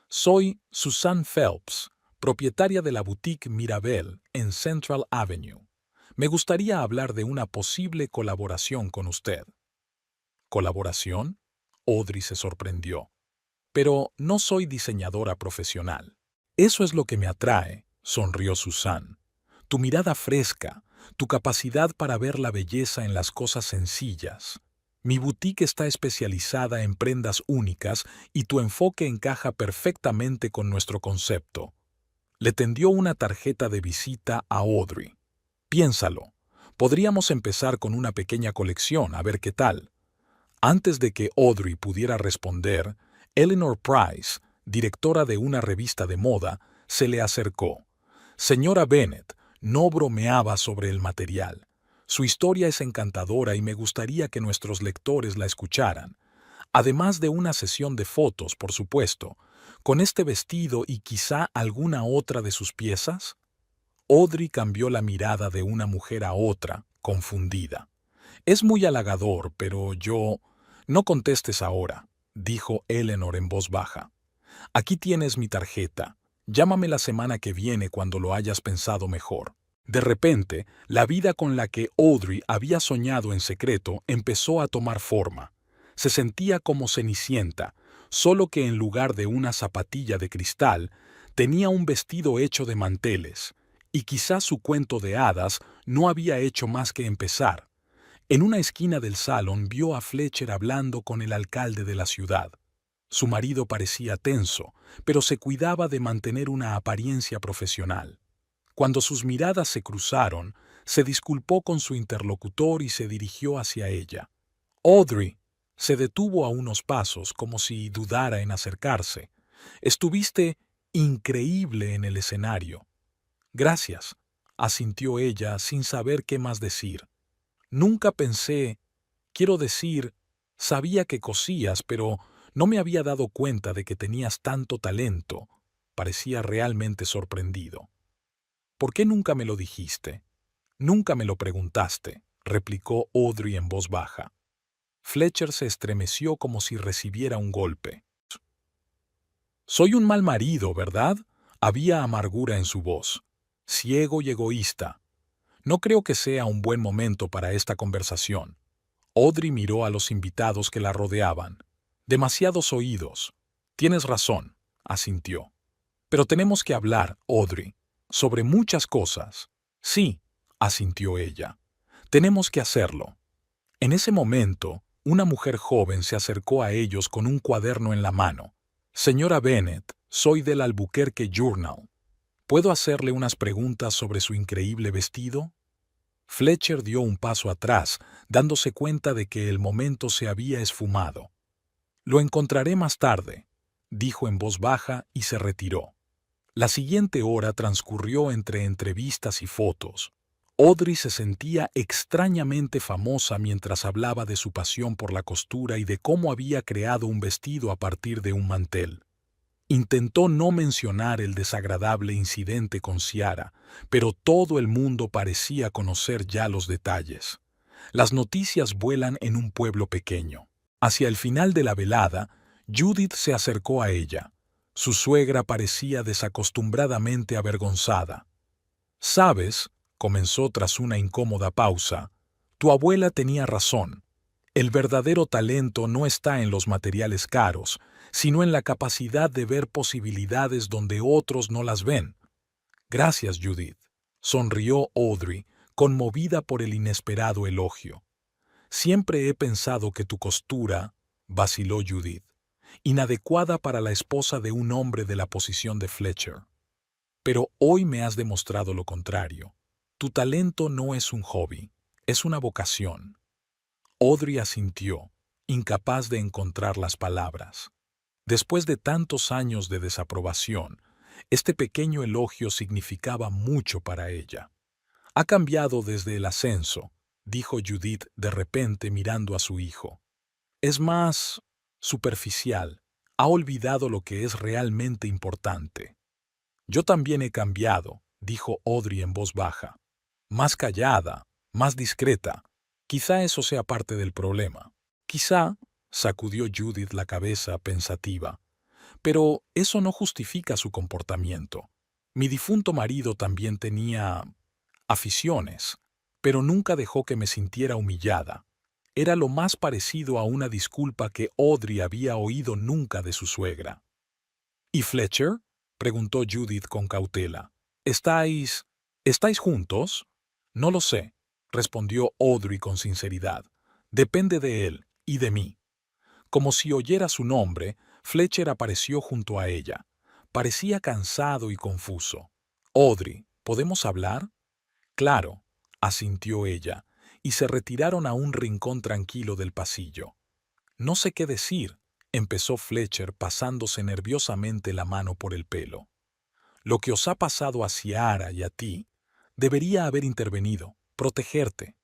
Soy Susan Phelps, propietaria de la boutique Mirabelle en Central Avenue. Me gustaría hablar de una posible colaboración con usted. ¿Colaboración? Audrey se sorprendió. Pero no soy diseñadora profesional. Eso es lo que me atrae, sonrió Susan. Tu mirada fresca, tu capacidad para ver la belleza en las cosas sencillas. Mi boutique está especializada en prendas únicas y tu enfoque encaja perfectamente con nuestro concepto. Le tendió una tarjeta de visita a Audrey. Piénsalo. Podríamos empezar con una pequeña colección, a ver qué tal. Antes de que Audrey pudiera responder, Eleanor Price, directora de una revista de moda, se le acercó. Señora Bennet, no bromeaba sobre el material. Su historia es encantadora y me gustaría que nuestros lectores la escucharan. Además de una sesión de fotos, por supuesto, con este vestido y quizá alguna otra de sus piezas. Audrey cambió la mirada de una mujer a otra, confundida. Es muy halagador, pero yo... No contestes ahora, dijo Eleanor en voz baja. Aquí tienes mi tarjeta. Llámame la semana que viene cuando lo hayas pensado mejor. De repente, la vida con la que Audrey había soñado en secreto empezó a tomar forma. Se sentía como Cenicienta, solo que en lugar de una zapatilla de cristal, tenía un vestido hecho de manteles, y quizás su cuento de hadas no había hecho más que empezar. En una esquina del salón vio a Fletcher hablando con el alcalde de la ciudad. Su marido parecía tenso, pero se cuidaba de mantener una apariencia profesional. Cuando sus miradas se cruzaron, se disculpó con su interlocutor y se dirigió hacia ella. Audrey se detuvo a unos pasos como si dudara en acercarse. Estuviste increíble en el escenario. Gracias, asintió ella sin saber qué más decir. Nunca pensé, quiero decir, sabía que cosías, pero no me había dado cuenta de que tenías tanto talento. Parecía realmente sorprendido. ¿Por qué nunca me lo dijiste? Nunca me lo preguntaste, replicó Audrey en voz baja. Fletcher se estremeció como si recibiera un golpe. Soy un mal marido, ¿verdad? Había amargura en su voz. Ciego y egoísta. No creo que sea un buen momento para esta conversación. Audrey miró a los invitados que la rodeaban. Demasiados oídos. Tienes razón, asintió. Pero tenemos que hablar, Audrey, sobre muchas cosas. Sí, asintió ella. Tenemos que hacerlo. En ese momento, una mujer joven se acercó a ellos con un cuaderno en la mano. Señora Bennet, soy del Albuquerque Journal. ¿Puedo hacerle unas preguntas sobre su increíble vestido? Fletcher dio un paso atrás, dándose cuenta de que el momento se había esfumado. Lo encontraré más tarde, dijo en voz baja y se retiró. La siguiente hora transcurrió entre entrevistas y fotos. Audrey se sentía extrañamente famosa mientras hablaba de su pasión por la costura y de cómo había creado un vestido a partir de un mantel. Intentó no mencionar el desagradable incidente con Ciara, pero todo el mundo parecía conocer ya los detalles. Las noticias vuelan en un pueblo pequeño. Hacia el final de la velada, Judith se acercó a ella. Su suegra parecía desacostumbradamente avergonzada. «Sabes», comenzó tras una incómoda pausa, «tu abuela tenía razón. El verdadero talento no está en los materiales caros, sino en la capacidad de ver posibilidades donde otros no las ven». «Gracias, Judith», sonrió Audrey, conmovida por el inesperado elogio. «Siempre he pensado que tu costura», vaciló Judith, «inadecuada para la esposa de un hombre de la posición de Fletcher. Pero hoy me has demostrado lo contrario. Tu talento no es un hobby, es una vocación». Audrey asintió, incapaz de encontrar las palabras. Después de tantos años de desaprobación, este pequeño elogio significaba mucho para ella. «Ha cambiado desde el ascenso», dijo Judith de repente mirando a su hijo. «Es más superficial, ha olvidado lo que es realmente importante». «Yo también he cambiado», dijo Audrey en voz baja. «Más callada, más discreta. Quizá eso sea parte del problema». «Quizá», sacudió Judith la cabeza pensativa. «Pero eso no justifica su comportamiento. Mi difunto marido también tenía aficiones, pero nunca dejó que me sintiera humillada». Era lo más parecido a una disculpa que Audrey había oído nunca de su suegra. «¿Y Fletcher?», preguntó Judith con cautela. ¿Estáis juntos?» «No lo sé», respondió Audrey con sinceridad. «Depende de él y de mí». Como si oyera su nombre, Fletcher apareció junto a ella. Parecía cansado y confuso. «Audrey, ¿podemos hablar?» «Claro», asintió ella, y se retiraron a un rincón tranquilo del pasillo. «No sé qué decir», empezó Fletcher pasándose nerviosamente la mano por el pelo. «Lo que os ha pasado a Ciara y a ti, debería haber intervenido, protegerte».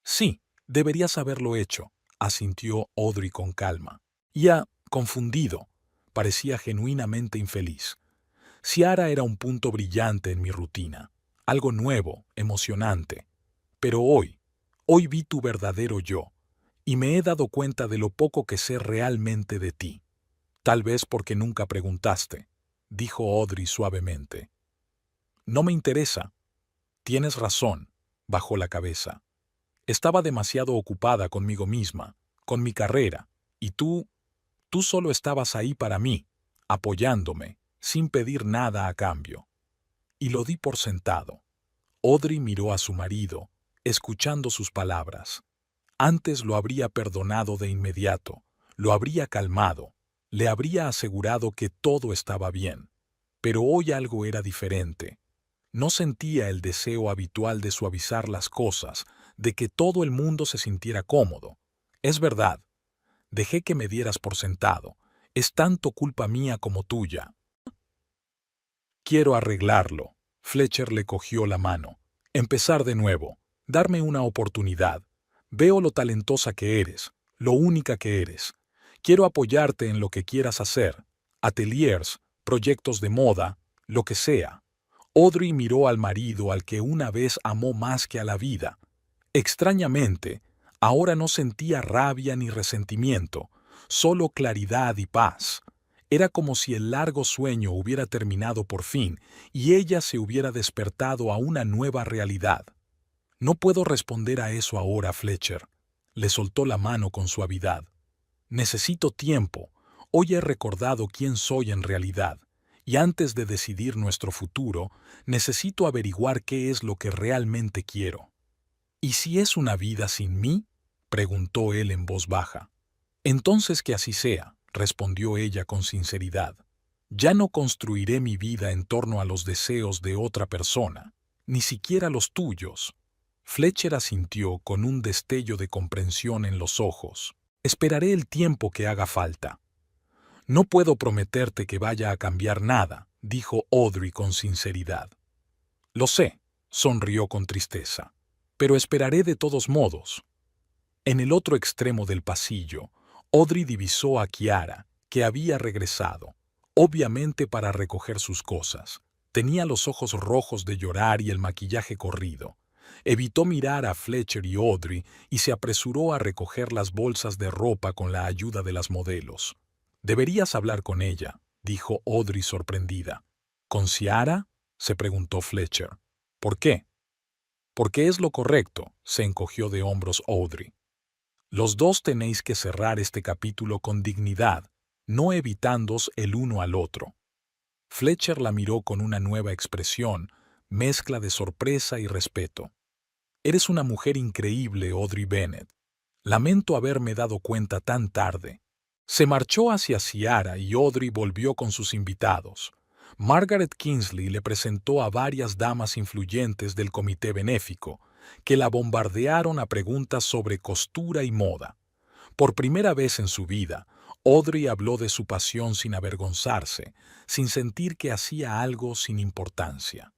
«Sí, deberías haberlo hecho», asintió Audrey con calma. Ya, confundido, parecía genuinamente infeliz. Ciara era un punto brillante en mi rutina, algo nuevo, emocionante. Pero hoy vi tu verdadero yo, y me he dado cuenta de lo poco que sé realmente de ti. Tal vez porque nunca preguntaste, dijo Audrey suavemente. «No me interesa». «Tienes razón», bajó la cabeza. «Estaba demasiado ocupada conmigo misma, con mi carrera, y tú solo estabas ahí para mí, apoyándome, sin pedir nada a cambio». Y lo di por sentado. Audrey miró a su marido, escuchando sus palabras. Antes lo habría perdonado de inmediato, lo habría calmado, le habría asegurado que todo estaba bien. Pero hoy algo era diferente. No sentía el deseo habitual de suavizar las cosas, de que todo el mundo se sintiera cómodo. «Es verdad. Dejé que me dieras por sentado. Es tanto culpa mía como tuya». «Quiero arreglarlo». Fletcher le cogió la mano. «Empezar de nuevo. Darme una oportunidad. Veo lo talentosa que eres, lo única que eres. Quiero apoyarte en lo que quieras hacer. Ateliers, proyectos de moda, lo que sea». Audrey miró al marido al que una vez amó más que a la vida. Extrañamente, ahora no sentía rabia ni resentimiento, solo claridad y paz. Era como si el largo sueño hubiera terminado por fin y ella se hubiera despertado a una nueva realidad. «No puedo responder a eso ahora, Fletcher». Le soltó la mano con suavidad. «Necesito tiempo. Hoy he recordado quién soy en realidad. Y antes de decidir nuestro futuro, necesito averiguar qué es lo que realmente quiero». «¿Y si es una vida sin mí?», preguntó él en voz baja. «Entonces que así sea», respondió ella con sinceridad. «Ya no construiré mi vida en torno a los deseos de otra persona, ni siquiera los tuyos». Fletcher asintió con un destello de comprensión en los ojos. «Esperaré el tiempo que haga falta». «No puedo prometerte que vaya a cambiar nada», dijo Audrey con sinceridad. «Lo sé», sonrió con tristeza, «pero esperaré de todos modos». En el otro extremo del pasillo, Audrey divisó a Ciara, que había regresado, obviamente para recoger sus cosas. Tenía los ojos rojos de llorar y el maquillaje corrido. Evitó mirar a Fletcher y Audrey y se apresuró a recoger las bolsas de ropa con la ayuda de las modelos. «Deberías hablar con ella», dijo Audrey sorprendida. «¿Con Ciara?», se preguntó Fletcher. «¿Por qué?». «Porque es lo correcto», se encogió de hombros Audrey. «Los dos tenéis que cerrar este capítulo con dignidad, no evitándoos el uno al otro». Fletcher la miró con una nueva expresión, mezcla de sorpresa y respeto. «Eres una mujer increíble, Audrey Bennett. Lamento haberme dado cuenta tan tarde». Se marchó hacia Ciara y Audrey volvió con sus invitados. Margaret Kingsley le presentó a varias damas influyentes del comité benéfico, que la bombardearon a preguntas sobre costura y moda. Por primera vez en su vida, Audrey habló de su pasión sin avergonzarse, sin sentir que hacía algo sin importancia.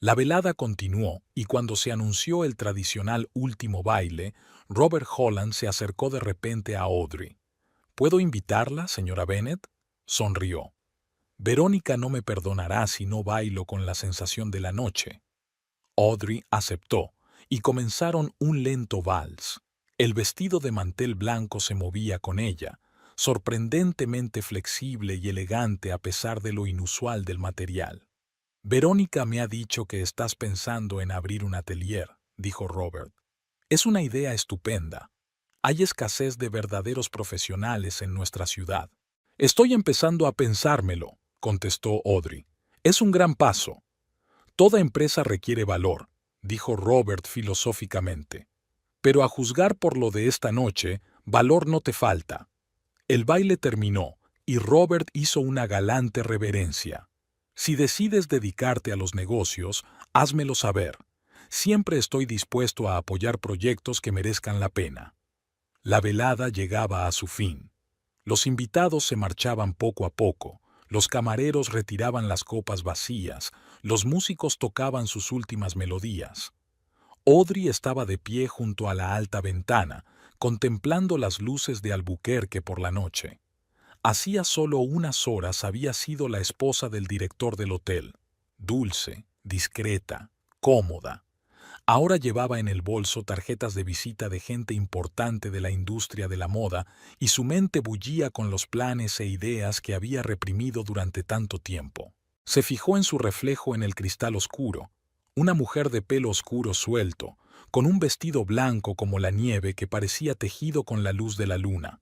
La velada continuó y cuando se anunció el tradicional último baile, Robert Holland se acercó de repente a Audrey. «¿Puedo invitarla, señora Bennett?», sonrió. «Verónica no me perdonará si no bailo con la sensación de la noche». Audrey aceptó y comenzaron un lento vals. El vestido de mantel blanco se movía con ella, sorprendentemente flexible y elegante a pesar de lo inusual del material. «Verónica me ha dicho que estás pensando en abrir un atelier», dijo Robert. «Es una idea estupenda. Hay escasez de verdaderos profesionales en nuestra ciudad». «Estoy empezando a pensármelo», contestó Audrey. «Es un gran paso». «Toda empresa requiere valor», dijo Robert filosóficamente. «Pero a juzgar por lo de esta noche, valor no te falta». El baile terminó y Robert hizo una galante reverencia. «Si decides dedicarte a los negocios, házmelo saber. Siempre estoy dispuesto a apoyar proyectos que merezcan la pena». La velada llegaba a su fin. Los invitados se marchaban poco a poco, los camareros retiraban las copas vacías, los músicos tocaban sus últimas melodías. Audrey estaba de pie junto a la alta ventana, contemplando las luces de Albuquerque por la noche. Hacía solo unas horas había sido la esposa del director del hotel, dulce, discreta, cómoda. Ahora llevaba en el bolso tarjetas de visita de gente importante de la industria de la moda y su mente bullía con los planes e ideas que había reprimido durante tanto tiempo. Se fijó en su reflejo en el cristal oscuro, una mujer de pelo oscuro suelto, con un vestido blanco como la nieve que parecía tejido con la luz de la luna.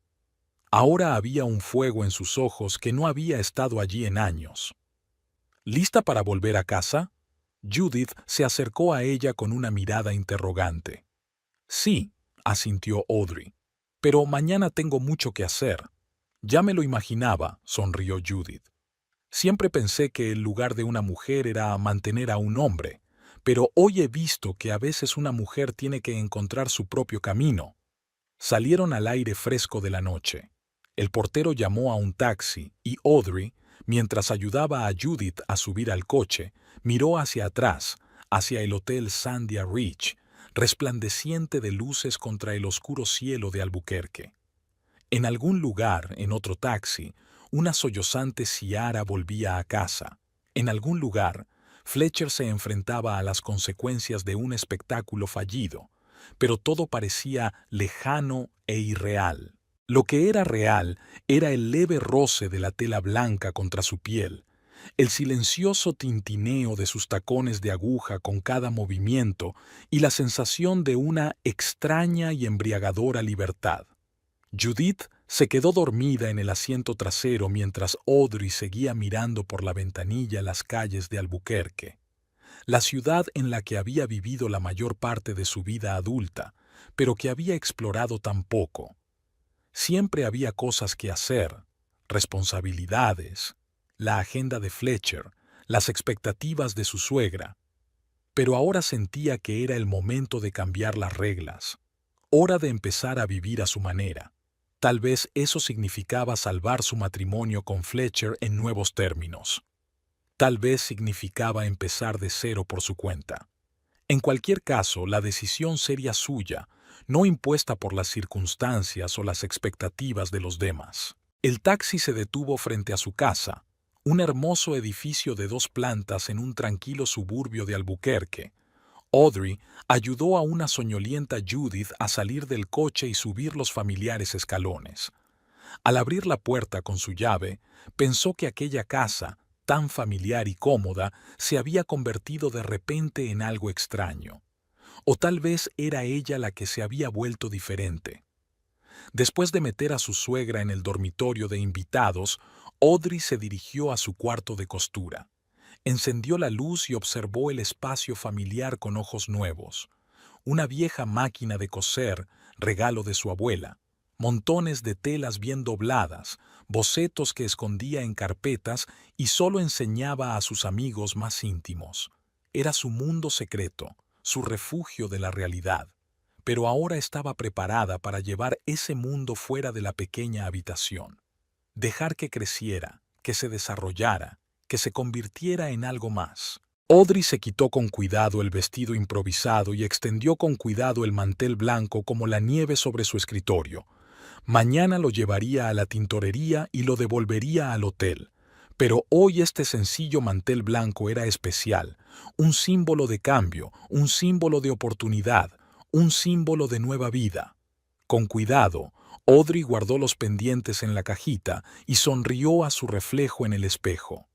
Ahora había un fuego en sus ojos que no había estado allí en años. «¿Lista para volver a casa?», Judith se acercó a ella con una mirada interrogante. «Sí», asintió Audrey, «pero mañana tengo mucho que hacer». «Ya me lo imaginaba», sonrió Judith. «Siempre pensé que el lugar de una mujer era mantener a un hombre, pero hoy he visto que a veces una mujer tiene que encontrar su propio camino». Salieron al aire fresco de la noche. El portero llamó a un taxi y Audrey, mientras ayudaba a Judith a subir al coche, miró hacia atrás, hacia el Hotel Sandia Ridge, resplandeciente de luces contra el oscuro cielo de Albuquerque. En algún lugar, en otro taxi, una sollozante Ciara volvía a casa. En algún lugar, Fletcher se enfrentaba a las consecuencias de un espectáculo fallido, pero todo parecía lejano e irreal. Lo que era real era el leve roce de la tela blanca contra su piel, el silencioso tintineo de sus tacones de aguja con cada movimiento y la sensación de una extraña y embriagadora libertad. Judith se quedó dormida en el asiento trasero mientras Audrey seguía mirando por la ventanilla las calles de Albuquerque, la ciudad en la que había vivido la mayor parte de su vida adulta, pero que había explorado tan poco. Siempre había cosas que hacer, responsabilidades, la agenda de Fletcher, las expectativas de su suegra. Pero ahora sentía que era el momento de cambiar las reglas, hora de empezar a vivir a su manera. Tal vez eso significaba salvar su matrimonio con Fletcher en nuevos términos. Tal vez significaba empezar de cero por su cuenta. En cualquier caso, la decisión sería suya, no impuesta por las circunstancias o las expectativas de los demás. El taxi se detuvo frente a su casa, un hermoso edificio de 2 plantas en un tranquilo suburbio de Albuquerque. Audrey ayudó a una soñolienta Judith a salir del coche y subir los familiares escalones. Al abrir la puerta con su llave, pensó que aquella casa, tan familiar y cómoda, se había convertido de repente en algo extraño. O tal vez era ella la que se había vuelto diferente. Después de meter a su suegra en el dormitorio de invitados, Audrey se dirigió a su cuarto de costura. Encendió la luz y observó el espacio familiar con ojos nuevos. Una vieja máquina de coser, regalo de su abuela, montones de telas bien dobladas, bocetos que escondía en carpetas y solo enseñaba a sus amigos más íntimos. Era su mundo secreto, su refugio de la realidad. Pero ahora estaba preparada para llevar ese mundo fuera de la pequeña habitación. Dejar que creciera, que se desarrollara, que se convirtiera en algo más. Audrey se quitó con cuidado el vestido improvisado y extendió con cuidado el mantel blanco como la nieve sobre su escritorio. Mañana lo llevaría a la tintorería y lo devolvería al hotel. Pero hoy este sencillo mantel blanco era especial, un símbolo de cambio, un símbolo de oportunidad, un símbolo de nueva vida. Con cuidado, Audrey guardó los pendientes en la cajita y sonrió a su reflejo en el espejo.